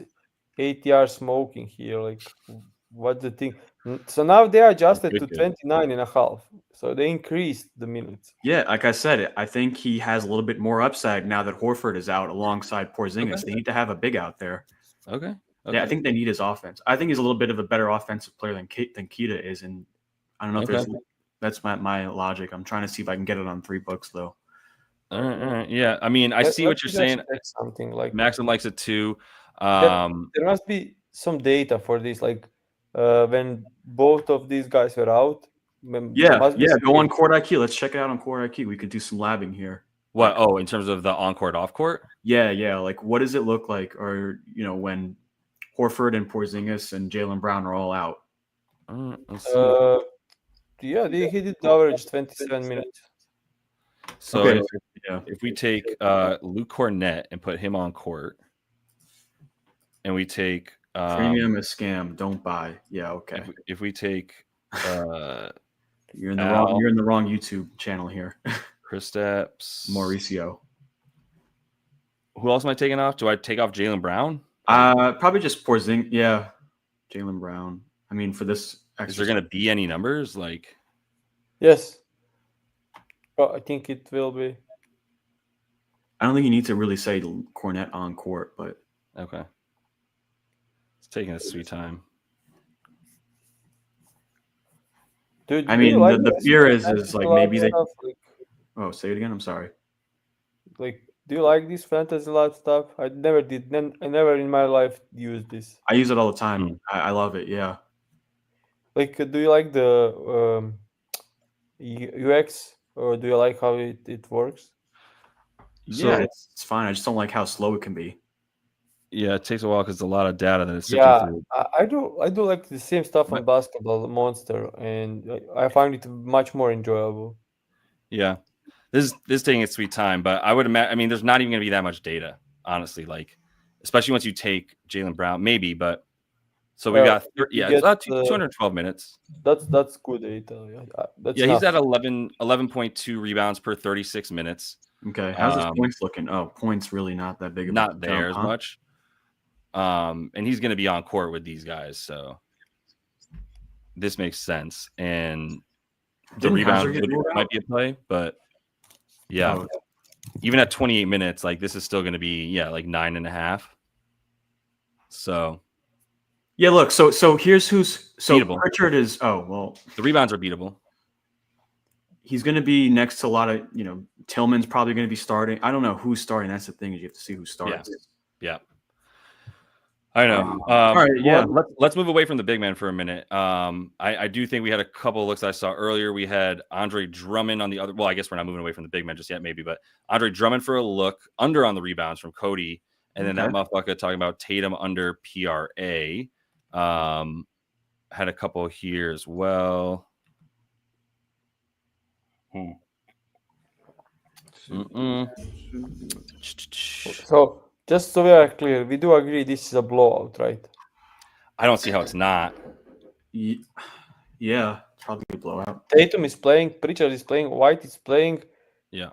ATR smoking here. Like, what's the thing? So now they adjusted to 29.5. So they increased the minutes. Yeah, like I said, I think he has a little bit more upside now that Horford is out alongside Porzingis. Okay. They need to have a big out there. Okay. Yeah, I think they need his offense. I think he's a little bit of a better offensive player than Keita is, and I don't know if that's my logic. I'm trying to see if I can get it on 3 books though. All right. Yeah, I mean, I see what you're saying. Something like Maxim likes it too. There must be some data for this, like when both of these guys were out. Yeah. Go on Court IQ. Let's check it out on Court IQ. We could do some labbing here. What? Oh, in terms of the on-court, off-court? Yeah. Like, what does it look like, or when Horford and Porzingis and Jaylen Brown are all out? He did average 27 minutes. So if we take Luke Cornett and put him on court, and we take premium is scam, don't buy. Yeah, okay. If we take you're in the wrong YouTube channel here. Kristaps, Mauricio. Who else am I taking off? Do I take off Jaylen Brown? Probably just Porzingis. Yeah, Jaylen Brown. I mean, for this, is there going to be any numbers? Like, yes. Well, I think it will be. I don't think you need to really say Cornett on court, but okay. It's taking a sweet time. Dude, I mean, the fear is like maybe they. Oh, say it again. I'm sorry. Like, do you like this fantasy lab stuff? I never did. I never in my life used this. I use it all the time. I love it. Yeah. Like, do you like the UX, or do you like how it works? Yeah, it's fine. I just don't like how slow it can be. Yeah, it takes a while because it's a lot of data that it's sifting through. I do like the same stuff on Basketball Monster, and I find it much more enjoyable. Yeah, this is taking its sweet time, but I would imagine. I mean, there's not even going to be that much data, honestly. Like, especially once you take Jaylen Brown, maybe. But so we got it's about 212 minutes. That's good data. He's at 11.2 rebounds per 36 minutes. Okay. How's his points looking? Oh, points really not that big of not there as much. And he's going to be on court with these guys, so this makes sense. And the rebound might be a play, but yeah, even at 28 minutes, like this is still going to be like 9.5. So yeah, look, so here's who's beatable. Pritchard is the rebounds are beatable. He's going to be next to a lot of, Tillman's probably going to be starting. I don't know who's starting. That's the thing, is you have to see who starts. Yeah. I know. All right, yeah. Let's move away from the big man for a minute. I do think we had a couple of looks I saw earlier. We had Andre Drummond on the other. Well, I guess we're not moving away from the big man just yet, maybe. But Andre Drummond for a look under on the rebounds from Cody, and then that motherfucker talking about Tatum under PRA. Had a couple here as well. So just so we are clear, we do agree this is a blowout, right? I don't see how it's not. Yeah, probably a blowout. Tatum is playing, Pritchard is playing, White is playing. Yeah,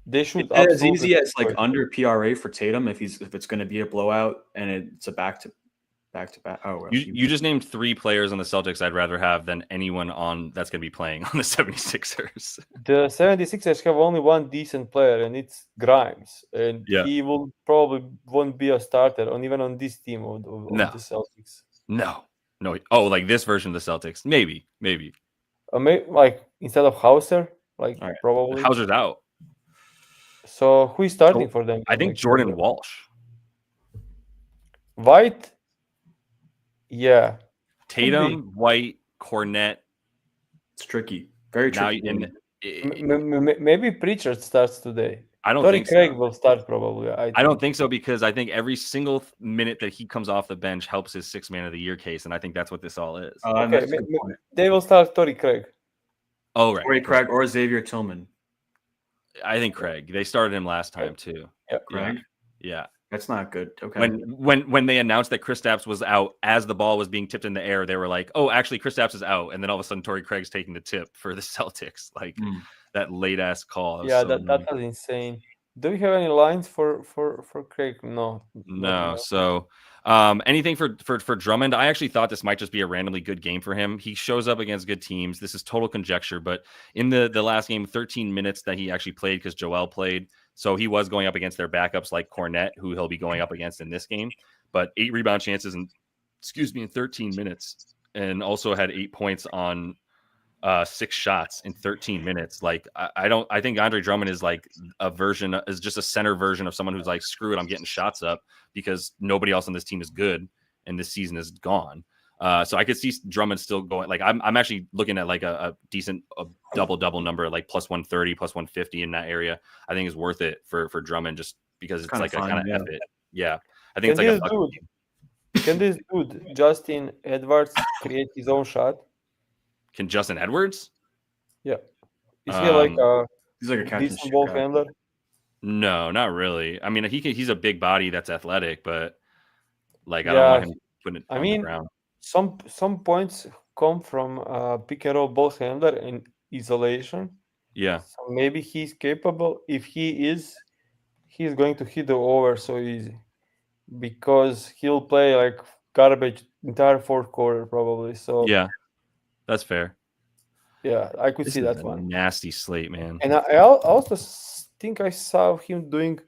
they should. As easy as like under PRA for Tatum if it's going to be a blowout and it's a back to back. Oh, you just named 3 players on the Celtics I'd rather have than anyone on that's going to be playing on the 76ers. The 76ers have only one decent player, and it's Grimes, and he will probably won't be a starter even on this team of the Celtics. No. Oh, like this version of the Celtics, maybe. Like instead of Hauser, like probably Hauser's out. So who is starting for them? I think Jordan Walsh. White. Yeah. Tatum, White, Cornette. It's tricky. Very tricky. Maybe Pritchard starts today. I don't think Craig will start probably. I don't think so, because I think every single minute that he comes off the bench helps his 6th man of the year case, and I think that's what this all is. They will start Torrey Craig. Oh, right. Torrey Craig or Xavier Tillman. I think Craig. They started him last time too. Yeah. Craig? Yeah. That's not good. Okay. When they announced that Kristaps was out as the ball was being tipped in the air, they were like, "Oh, actually, Kristaps is out," and then all of a sudden, Torrey Craig's taking the tip for the Celtics. Like that late ass call. That was insane. Do we have any lines for Craig? No. So, anything for Drummond? I actually thought this might just be a randomly good game for him. He shows up against good teams. This is total conjecture, but in the last game, 13 minutes that he actually played because Joel played. So he was going up against their backups like Cornette, who he'll be going up against in this game. But 8 rebound chances in 13 minutes, and also had 8 points on 6 shots in 13 minutes. Like I think Andre Drummond is like is just a center version of someone who's like, screw it, I'm getting shots up because nobody else on this team is good and this season is gone. So I could see Drummond still going. Like I'm actually looking at like a decent double number, like plus 130, plus 150 in that area. I think is worth it for Drummond just because it's like fun, a kind of effort. Yeah, I think it's like can this dude Justin Edwards create his own shot? Can Justin Edwards? Yeah, is he like he's like a decent ball handler? No, not really. I mean, he's a big body that's athletic, but like I don't want him putting it on the ground. Some points come from pick and roll ball handler and isolation. Yeah. So maybe he's capable. If he is, he's going to hit the over so easy because he'll play like garbage entire 4th quarter probably. So yeah, that's fair. Yeah, I could see that one. Nasty slate, man. And I also think I saw him doing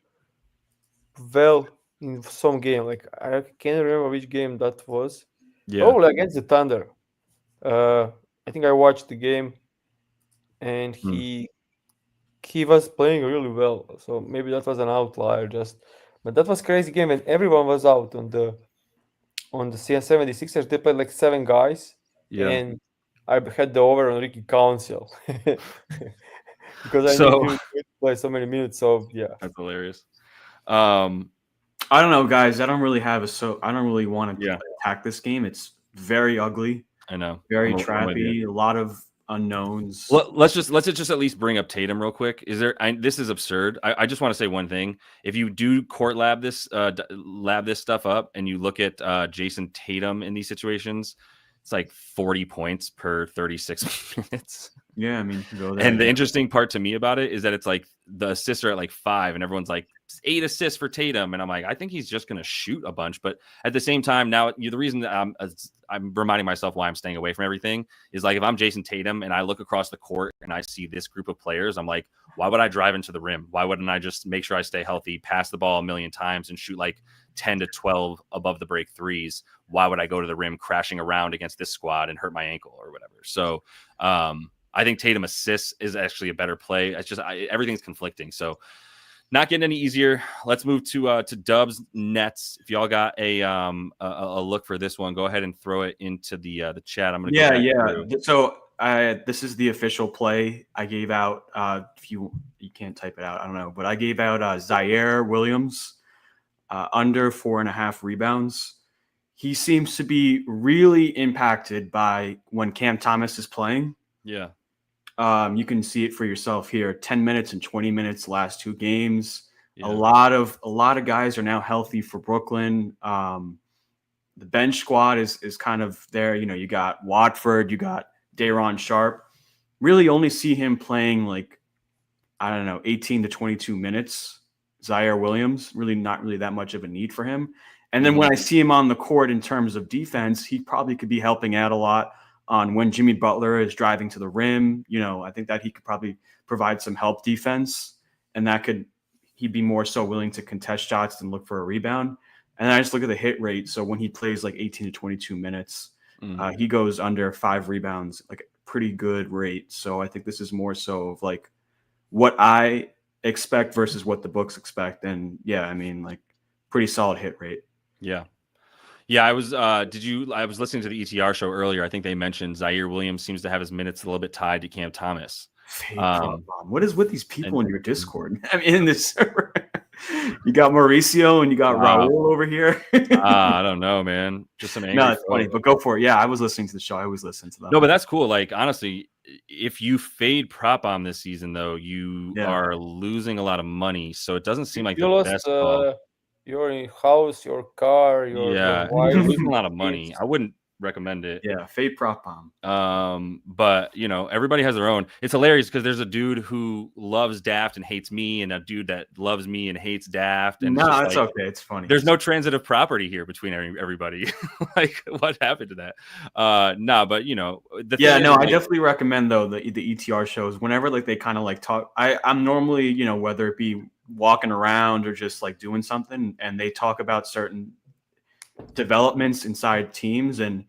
well in some game. Like I can't remember which game that was. Yeah. Probably against the Thunder. I think I watched the game, and he was playing really well. So maybe that was an outlier. But that was crazy game, and everyone was out on the 76ers. They played like 7 guys, and I had the over on Ricky Council because I knew he would play so many minutes. So yeah, that's hilarious. I don't know, guys. I don't really want to attack this game. It's very ugly. I know. Very trappy. A lot of unknowns. Let's just at least bring up Tatum real quick. This is absurd. I just want to say one thing. If you do court lab this stuff up and you look at Jason Tatum in these situations, it's like 40 points per 36 minutes. Yeah, I mean, go there. And the interesting part to me about it is that it's like the assists are at like 5, and everyone's like 8 assists for Tatum, and I'm like, I think he's just going to shoot a bunch. But at the same time, now the reason that I'm reminding myself why I'm staying away from everything is like if I'm Jason Tatum and I look across the court and I see this group of players, I'm like, why would I drive into the rim? Why wouldn't I just make sure I stay healthy, pass the ball a million times, and shoot like 10 to 12 above the break threes? Why would I go to the rim crashing around against this squad and hurt my ankle or whatever? So I think Tatum assists is actually a better play. It's just everything's conflicting. So not getting any easier. Let's move to Dubs Nets. If y'all got a look for this one, go ahead and throw it into the chat. I'm gonna go So this is the official play I gave out. If you can't type it out, I don't know, but I gave out Zaire Williams under 4.5 rebounds. He seems to be really impacted by when Cam Thomas is playing. Yeah. You can see it for yourself here. 10 minutes and 20 minutes last 2 games. Yeah. A lot of guys are now healthy for Brooklyn. The bench squad is kind of there. You know, you got Watford, you got Day'Ron Sharpe. Really only see him playing like, I don't know, 18 to 22 minutes. Zaire Williams, really not really that much of a need for him. And then when I see him on the court in terms of defense, he probably could be helping out a lot on when Jimmy Butler is driving to the rim. You know, I think that he could probably provide some help defense, and he'd be more so willing to contest shots than look for a rebound. And I just look at the hit rate. So when he plays like 18 to 22 minutes, he goes under 5 rebounds, like a pretty good rate. So I think this is more so of like what I expect versus what the books expect. And yeah, I mean, like pretty solid hit rate. Yeah. Yeah, I was I was listening to the ETR show earlier. I think they mentioned Zaire Williams seems to have his minutes a little bit tied to Cam Thomas. What is with these people in your Discord? I mean, in this server. You got Mauricio and you got Raul over here. I don't know, man. Just some angry. No, it's funny, but go for it. Yeah, I was listening to the show. I always listen to them. No, but that's cool. Like, honestly, if you fade prop bomb this season, though, you are losing a lot of money. So it doesn't seem like the best call. Your house, your car, your wife. You're losing a lot of money. I wouldn't recommend it. Yeah, fade prop bomb. But you know, everybody has their own. It's hilarious because there's a dude who loves Daft and hates me, and a dude that loves me and hates Daft. And no, that's like, okay. It's funny. There's no transitive property here between everybody. Like, what happened to that? Nah, but you know, I definitely recommend though the ETR shows whenever like they kind of like talk. I'm normally, you know, whether it be walking around or just like doing something, and they talk about certain developments inside teams, and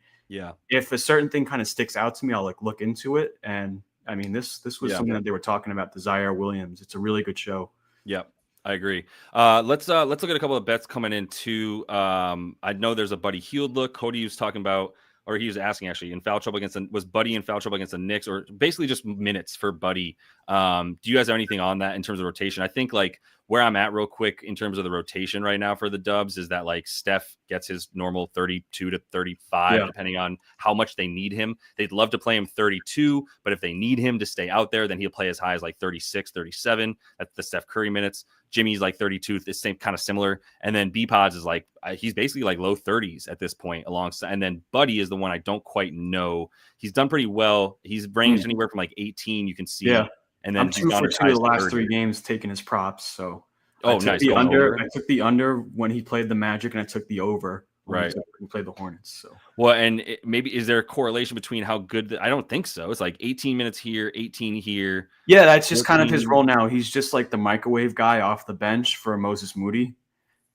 if a certain thing kind of sticks out to me, I'll like look into it. And I mean, this was something that they were talking about, the Zaire Williams. It's a really good show. Yeah, I agree. Let's look at a couple of bets coming in too. I know there's a Buddy Hield look. Cody was talking about, or he was asking actually, in foul trouble was Buddy in foul trouble against the Knicks, or basically just minutes for Buddy. Do you guys have anything on that in terms of rotation? I think like where I'm at real quick in terms of the rotation right now for the Dubs is that like Steph gets his normal 32 to 35, depending on how much they need him. They'd love to play him 32, but if they need him to stay out there, then he'll play as high as like 36, 37. That's the Steph Curry minutes. Jimmy's like 32, the same kind of similar. And then B-Pods is like, he's basically like low 30s at this point alongside. And then Buddy is the one I don't quite know. He's done pretty well. He's ranged anywhere from like 18, you can see. Yeah. And then I'm 2 for 2 the last 3 games taking his props. So nice. I took the under when he played the Magic, and I took the over when he played the Hornets. So well, and maybe is there a correlation between how good? I don't think so. It's like 18 minutes here, 18 here. Yeah, that's just kind of his role now. He's just like the microwave guy off the bench for Moses Moody.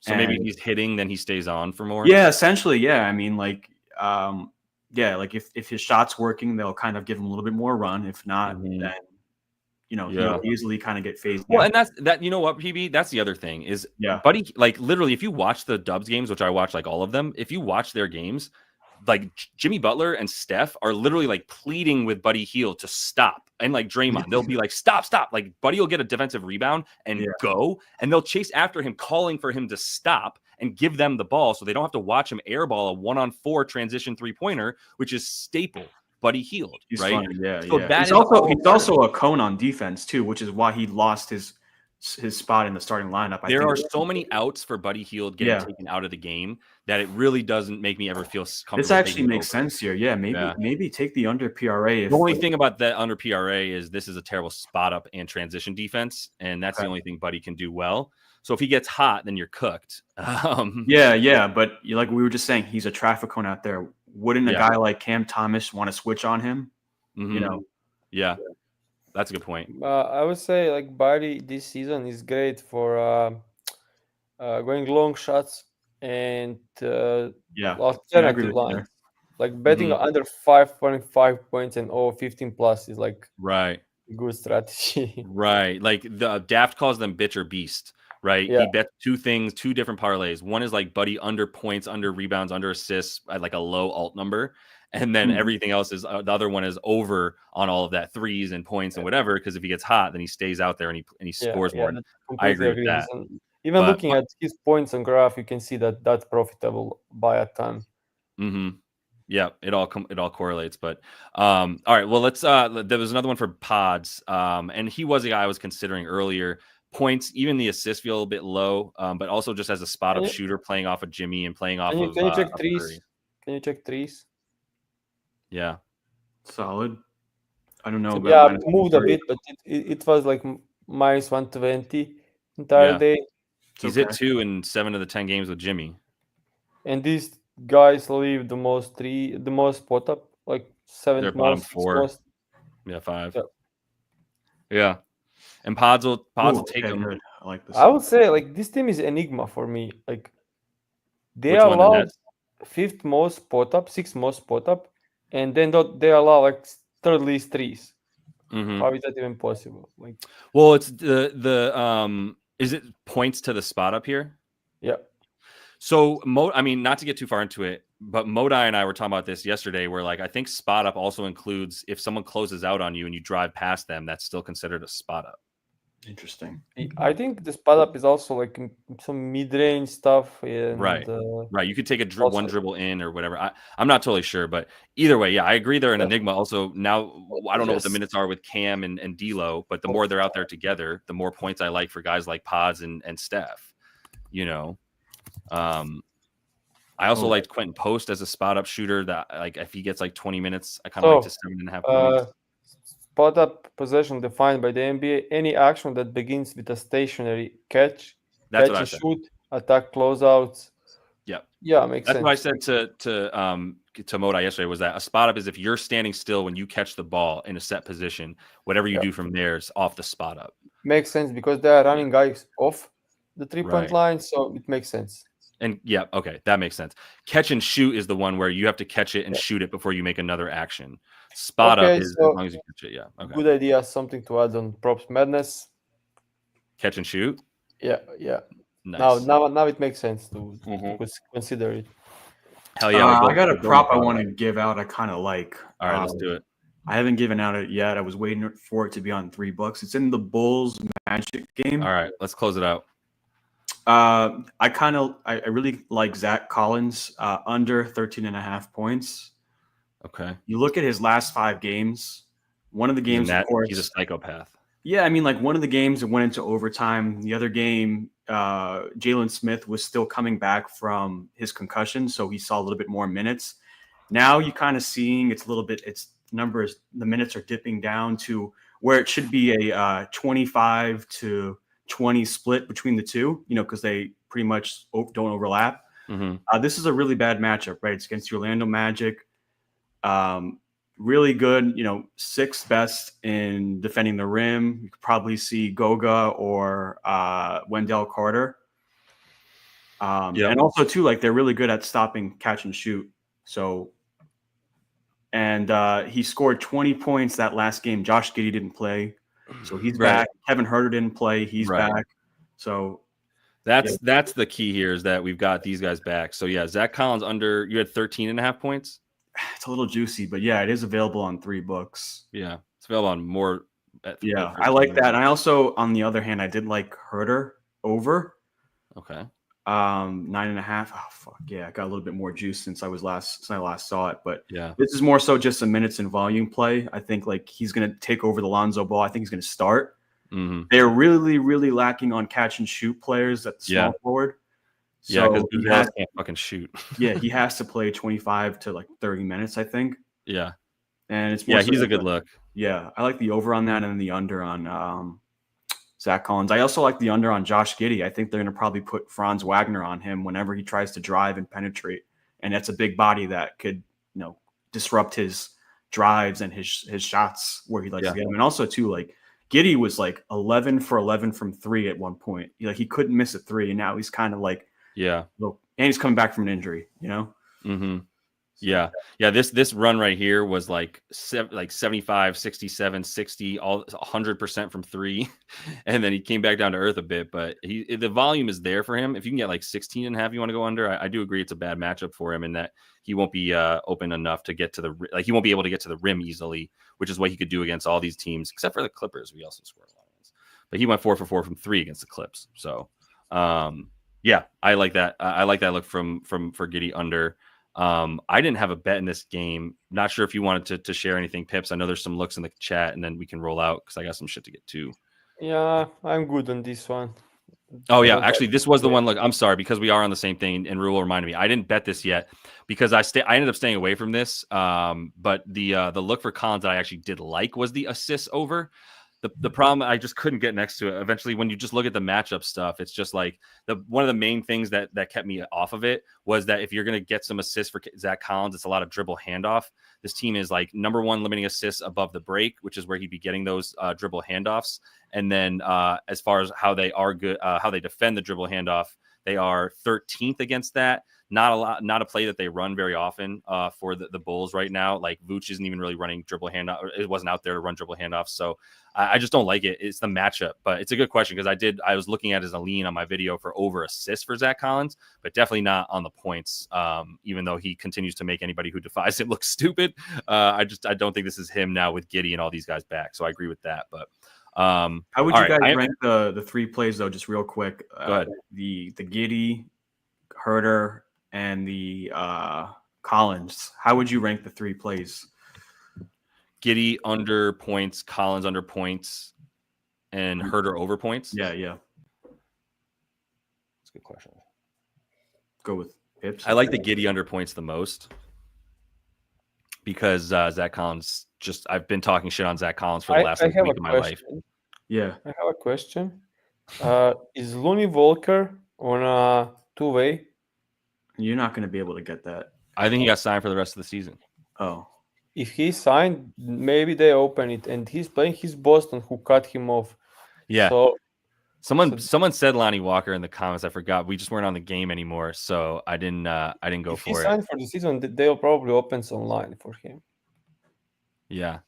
So maybe he's hitting, then he stays on for more. Yeah, essentially. Yeah, I mean, like, like if his shot's working, they'll kind of give him a little bit more run. If not, then he'll easily kind of get phased. Well, and that's that. You know what, PB? That's the other thing is, Buddy. Like literally, if you watch the Dubs games, which I watch like all of them, if you watch their games, like Jimmy Butler and Steph are literally like pleading with Buddy Hield to stop, and like Draymond, they'll be like, stop. Like Buddy will get a defensive rebound and go, and they'll chase after him, calling for him to stop and give them the ball, so they don't have to watch him airball a 1-on-4 transition 3-pointer, which is staple Buddy Hield, right? Funny. Yeah, so he's also a cone on defense too, which is why he lost his his spot in the starting lineup. There are so many outs for Buddy Hield getting taken out of the game that it really doesn't make me ever feel comfortable. This actually makes sense here. Yeah, maybe take the under PRA. The only thing about that under PRA is this is a terrible spot up and transition defense, and that's the only thing Buddy can do well. So if he gets hot, then you're cooked. Yeah, but like we were just saying, he's a traffic cone out there. Wouldn't a guy like Cam Thomas want to switch on him? Mm-hmm. Yeah, that's a good point. I would say like Buddy this season is great for going long shots and alternative lines. Like betting under 5.5 points and 15 plus is like good strategy. Right. Like the Daft calls them bitch or beast. Right. Yeah. He bets two different parlays. One is like Buddy under points, under rebounds, under assists at like a low alt number. And then everything else is the other one is over on all of that, threes and points and whatever. Because if he gets hot, then he stays out there and he scores more. I agree with that. Even looking at his points on graph, you can see that that's profitable by a ton. Mm-hmm. Yeah, it all correlates. But all right, well, let's. There was another one for Pods, and he was a guy I was considering earlier. Points, even the assists feel a little bit low, but also just as a spot up shooter, playing off of Jimmy and playing off of. Can you check threes? Can you check threes? Yeah, solid. I don't know. Yeah, moved a bit, but it was like minus 120 entire day. He's hit 2 in 7 of the 10 games with Jimmy. And these guys leave the most spot up, like 7 They're bottom 4. Yeah, 5. Yeah. And Pods will take them. I like this. I would say like this team is enigma for me. Like they allow 5th most spot up, 6th most spot up, and then they allow like third least threes. Mm-hmm. How is that even possible? Like, well, it's the is it points to the spot up here? Yeah. So I mean, not to get too far into it, but Modi and I were talking about this yesterday. Where like I think spot up also includes if someone closes out on you and you drive past them, that's still considered a spot up. Interesting. I think the spot up is also like some mid-range stuff. And, right. You could take one dribble in or whatever. I'm not totally sure, but either way, yeah, I agree they're an enigma. Also, now I don't know what the minutes are with Cam and D'Lo, but the more they're out there together, the more points I like for guys like Pods and Steph. You know, I also liked Quentin Post as a spot up shooter. That like if he gets like 20 minutes, I kind of like to 7.5 points. Spot up possession defined by the NBA, any action that begins with a stationary catch and shoot, attack closeouts. Yeah, makes sense. That's what I said to Modi yesterday was that a spot up is if you're standing still when you catch the ball in a set position, whatever you do from there is off the spot up. Makes sense because they are running guys off the 3-point line, so it makes sense. And okay, that makes sense. Catch and shoot is the one where you have to catch it and shoot it before you make another action. Spot up is as long as you catch it. Yeah. Okay. Good idea. Something to add on Props Madness. Catch and shoot. Yeah. Nice. Now it makes sense to consider it. Hell yeah! I got a prop I want to give out. I kind of like. All right, let's do it. I haven't given out it yet. I was waiting for it to be on $3. It's in the Bulls Magic game. All right, let's close it out. I really like Zach Collins under 13.5 points. Okay. You look at his last 5 games. One of the games, of course, he's a psychopath. Yeah, I mean, like one of the games that went into overtime. The other game, Jalen Smith was still coming back from his concussion, so he saw a little bit more minutes. Now you kind of seeing the minutes are dipping down to where it should be a 25 to 20 split between the two, because they pretty much don't overlap. Mm-hmm. This is a really bad matchup, right? It's against the Orlando Magic. Really good, 6th best in defending the rim. You could probably see Goga or Wendell Carter. And also too, like they're really good at stopping catch and shoot. So, and he scored 20 points that last game. Josh Giddey didn't play, so he's back. Kevin Huerter didn't play, he's back. So that's the key here is that we've got these guys back. So yeah, Zach Collins under. You had 13.5 points. It's a little juicy, but yeah, it is available on $3. Yeah, it's available on more. I like that. And I also, on the other hand, I did like Huerter over. Okay. 9.5. Oh fuck yeah, I got a little bit more juice since I last saw it. But yeah, this is more so just a minutes and volume play. I think like he's gonna take over the Lonzo Ball. I think he's gonna start. They're really, really lacking on catch and shoot players at the small forward. So because he can't fucking shoot. He has to play 25 to like 30 minutes, I think. Yeah. And it's more he's a good look. Yeah, I like the over on that and the under on Zach Collins. I also like the under on Josh Giddey. I think they're going to probably put Franz Wagner on him whenever he tries to drive and penetrate. And that's a big body that could, disrupt his drives and his shots where he likes to get them. And also, too, like Giddey was like 11 for 11 from 3 at one point. He couldn't miss a 3, and now he's kind of like, and he's coming back from an injury, Yeah. This run right here was like 75, 67, 60, all 100% from 3. And then he came back down to earth a bit, but the volume is there for him. If you can get like 16 and a half, you want to go under. I do agree it's a bad matchup for him in that he won't be open enough to get to he won't be able to get to the rim easily, which is what he could do against all these teams, except for the Clippers. We also scored a lot of ones, but he went 4 for 4 from 3 against the Clips. So, I like that. I like that look for Giddey under. I didn't have a bet in this game. Not sure if you wanted to share anything, Pips. I know there's some looks in the chat, and then we can roll out because I got some shit to get to. Yeah, I'm good on this one. Oh yeah, actually, this was the one. Look, I'm sorry because we are on the same thing, and Rule reminded me. I didn't bet this yet because I ended up staying away from this. But the look for Collins that I actually did like was the assists over. The problem, I just couldn't get next to it. Eventually, when you just look at the matchup stuff, it's just like one of the main things that kept me off of it was that if you're going to get some assists for Zach Collins, it's a lot of dribble handoff. This team is like number 1 limiting assists above the break, which is where he'd be getting those dribble handoffs. And then as far as how they are good, how they defend the dribble handoff, they are 13th against that. Not a play that they run very often for the Bulls right now. Like Vooch isn't even really running dribble handoff. It wasn't out there to run dribble handoffs. So I just don't like it. It's the matchup, but it's a good question because I was looking at as a lean on my video for over assists for Zach Collins, but definitely not on the points. Even though he continues to make anybody who defies him look stupid. I don't think this is him now with Giddey and all these guys back. So I agree with that. But how would you guys rank the 3 plays though? Just real quick. Go ahead. The Giddey, Herter, and the Collins. How would you rank the 3 plays? Giddey under points, Collins under points, and Herter over points? Yeah. That's a good question. Go with Pips. I like the Giddey under points the most because Zach Collins I've been talking shit on Zach Collins for the last week of my life. Yeah. I have a question. Is Looney Volker on a 2-way? You're not going to be able to get that. I think he got signed for the rest of the season. Oh. If he signed, maybe they open it, and he's playing his Boston, who cut him off. Yeah. So someone said Lonnie Walker in the comments. I forgot. We just weren't on the game anymore, so I didn't go if for he it. signed for the season, they'll probably open some line for him. Yeah.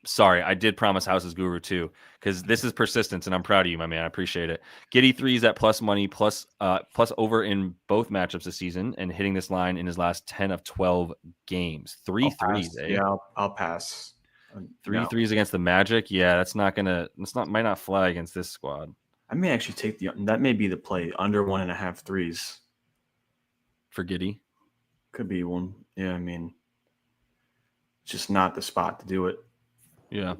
Sorry, I did promise House's Guru too, because this is persistence, and I'm proud of you, my man. I appreciate it. Giddey 3s at plus money, plus over in both matchups this season, and hitting this line in his last 10 of 12 games. 3 threes, eh? Yeah, I'll pass. 3 threes against the Magic. Yeah, might not fly against this squad. I may actually that may be the play under 1.5 threes for Giddey. Could be one. Yeah, I mean. Just not the spot to do it. Yeah,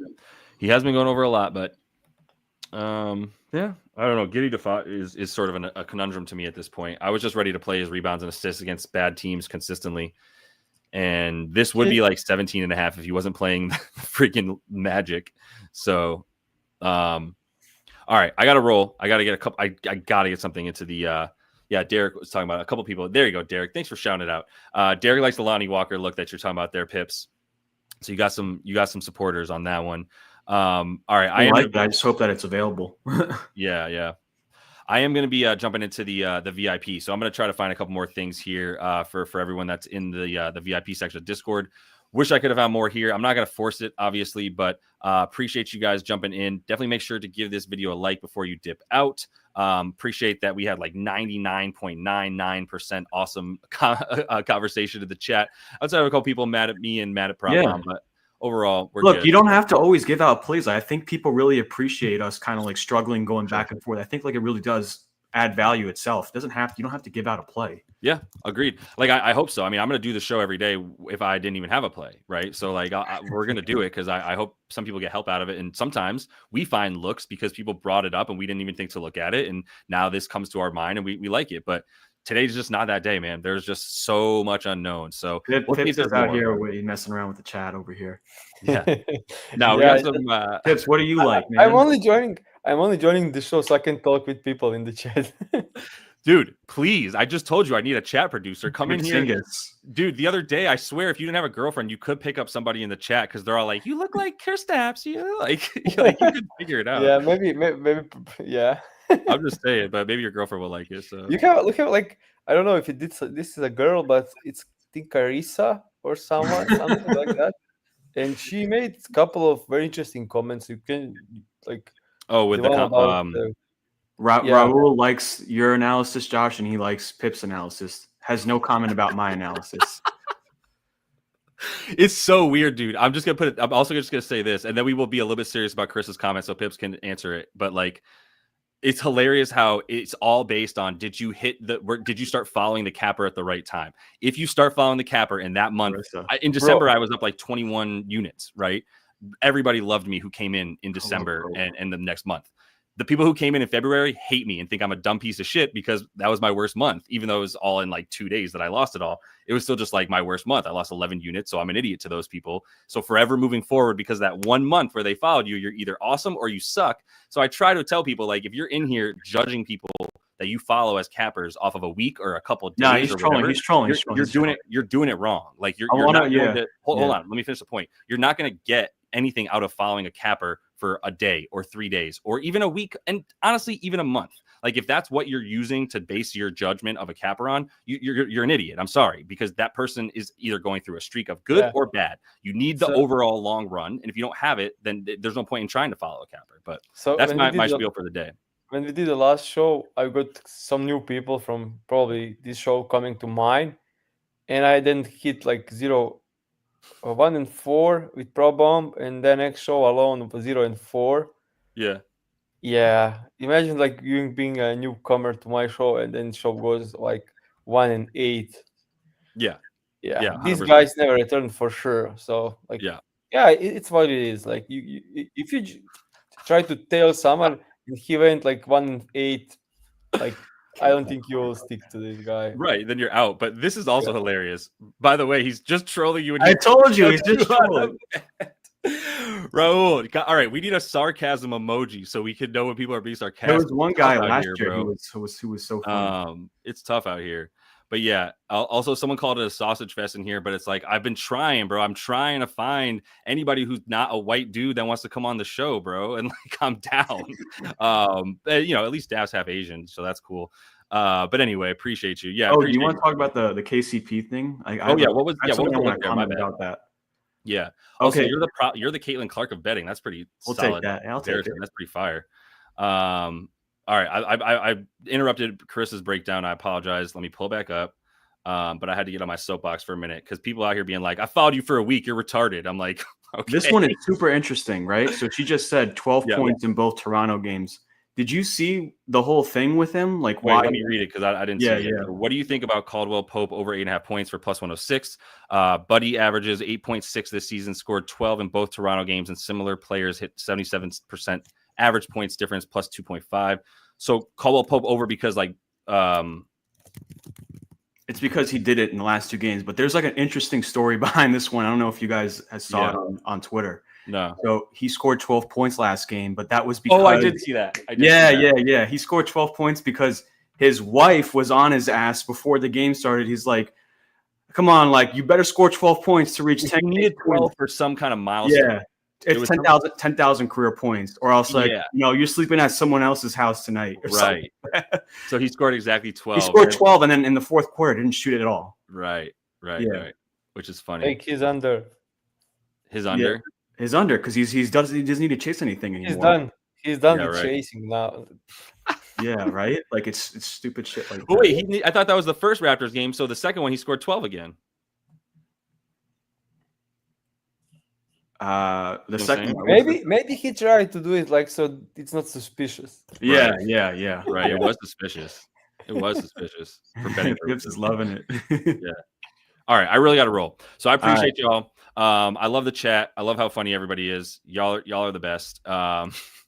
he has been going over a lot, but I don't know. Giddey is sort of a conundrum to me at this point. I was just ready to play his rebounds and assists against bad teams consistently, and this would be like 17.5 if he wasn't playing the freaking Magic. So, all right, I got to roll. I got to get a couple. I got to get something into the. Yeah, Derek was talking about a couple people. There you go, Derek. Thanks for shouting it out. Derek likes the Lonnie Walker look that you're talking about there, Pips. So you got some supporters on that one. All right, I just hope that it's available. Yeah. I am going to be jumping into the VIP. So I'm going to try to find a couple more things here for everyone that's in the VIP section of Discord. Wish I could have found more here. I'm not going to force it, obviously, but appreciate you guys jumping in. Definitely make sure to give this video a like before you dip out. Appreciate that we had like 99.99% awesome conversation in the chat. Outside of a couple people mad at me and mad at Prop, but overall, we're good. You don't have to always give out plays. I think people really appreciate us kind of like struggling, going back and forth. I think like it really does add value itself. You don't have to give out a play. Yeah, agreed. Like, I hope so. I mean, I'm going to do the show every day if I didn't even have a play, right? So, like, we're going to do it because I hope some people get help out of it. And sometimes we find looks because people brought it up and we didn't even think to look at it. And now this comes to our mind and we like it. But today's just not that day, man. There's just so much unknown. So, Pips is out here messing around with the chat over here. Yeah. Now, we got some. Pips, what do you like, man? I'm only joining the show so I can talk with people in the chat. Dude, please. I just told you I need a chat producer. Come in here. Dude, the other day, I swear, if you didn't have a girlfriend, you could pick up somebody in the chat because they're all like, you look like Kristaps. You like you could figure it out. Yeah, maybe, yeah. I'm just saying, but maybe your girlfriend will like it. So you can look at, like, I don't know if this is a girl, but it's, I think, Carissa or something like that. And she made a couple of very interesting comments. You can, like, with Raul likes your analysis, Josh, and he likes Pip's analysis. Has no comment about my analysis. It's so weird, dude. I'm also just gonna say this, and then we will be a little bit serious about Chris's comments so Pips can answer it. But like, it's hilarious how it's all based on did you start following the capper at the right time? If you start following the capper in that month, in December, I was up like 21 units, right? Everybody loved me who came in December and the next month. The people who came in February hate me and think I'm a dumb piece of shit because that was my worst month, even though it was all in like 2 days that I lost it all. It was still just like my worst month. I lost 11 units, so I'm an idiot to those people. So forever moving forward, because that 1 month where they followed you, you're either awesome or you suck. So I try to tell people, like, if you're in here judging people that you follow as cappers off of a week or a couple of days, he's trolling. He's trolling. You're doing it wrong. Like hold on. Let me finish the point. You're not going to get anything out of following a capper for a day or 3 days or even a week, and honestly even a month. Like, if that's what you're using to base your judgment of a capper on, you're an idiot. I'm sorry, because that person is either going through a streak of good or bad. You need the overall long run, and if you don't have it, then there's no point in trying to follow a capper. But that's my spiel for the day. When we did the last show, I got some new people from probably this show coming to mine, and I then hit like 1 and 4 with Pro Bomb, and then next show alone was 0 and 4. Yeah. Imagine like you being a newcomer to my show, and then show goes like 1 and 8. Yeah. These guys never return for sure. So like, it's what it is. Like if you try to tell someone and he went like 1 and 8, like, I don't think you will stick to this guy. Right, then you're out. But this is also hilarious. By the way, he's just trolling you. I told you, he's just trolling. Raul, all right, we need a sarcasm emoji so we can know when people are being sarcastic. There was one guy last year who was so funny. It's tough out here. But yeah, also someone called it a sausage fest in here, but it's like, I've been trying, bro. I'm trying to find anybody who's not a white dude that wants to come on the show, bro. And like, I'm down. At least Dav's half Asian, so that's cool. But anyway, appreciate you. Yeah. Oh, you want to talk about the KCP thing? What was about that? Yeah. Okay. Also, you're the Caitlin Clark of betting. That's pretty solid. Take that. I'll take it. That's pretty fire. All right, I interrupted Chris's breakdown. I apologize. Let me pull back up. But I had to get on my soapbox for a minute because people out here being like, I followed you for a week. You're retarded. I'm like, okay. This one is super interesting, right? So she just said 12 points in both Toronto games. Did you see the whole thing with him? Like, why? Let me read it because I didn't see it. Yeah. What do you think about Caldwell Pope over 8.5 points for plus 106? Buddy averages 8.6 this season, scored 12 in both Toronto games, and similar players hit 77% average points difference plus 2.5. So Caldwell Pope over because it's because he did it in the last 2 games. But there's like an interesting story behind this one. I don't know if you guys saw it on Twitter. No. So he scored 12 points last game, but that was because I did see that. Yeah. He scored 12 points because his wife was on his ass before the game started. He's like, come on, like, you better score 12 points to reach 10. He needed 12 for some kind of milestone. Yeah. It's 10,000 career points, or else you're sleeping at someone else's house tonight. Right. So he scored exactly 12. He scored 12, and then in the fourth quarter didn't shoot it at all. Right. Which is funny. Like he's under. His under. Yeah. His under because he doesn't need to chase anything anymore. He's done with chasing now. Yeah, right. Like it's stupid shit. Like, but wait, I thought that was the first Raptors game. So the second one, he scored 12 again. The second one, maybe he tried to do it like so it's not suspicious. Yeah. Right. It was suspicious. It was suspicious for betting Gibbs is loving it. Yeah. All right, I really got to roll. So I appreciate y'all. I love the chat. I love how funny everybody is. Y'all are the best.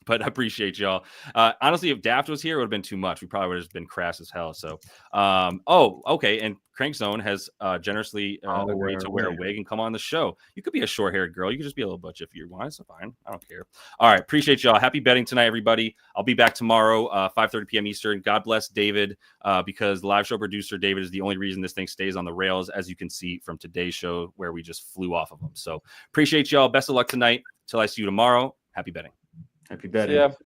But I appreciate y'all. Honestly, if Daft was here, it would have been too much. We probably would have been crass as hell. So, okay. And Crank Zone has generously agreed to wear a wig and come on the show. You could be a short-haired girl. You could just be a little butch if you want. It's fine. I don't care. All right, appreciate y'all. Happy betting tonight, everybody. I'll be back tomorrow, 5:30 p.m. Eastern. God bless David, because live show producer David is the only reason this thing stays on the rails, as you can see from today's show where we just flew off of him. So appreciate y'all. Best of luck tonight. Till I see you tomorrow. Happy betting. Happy betting.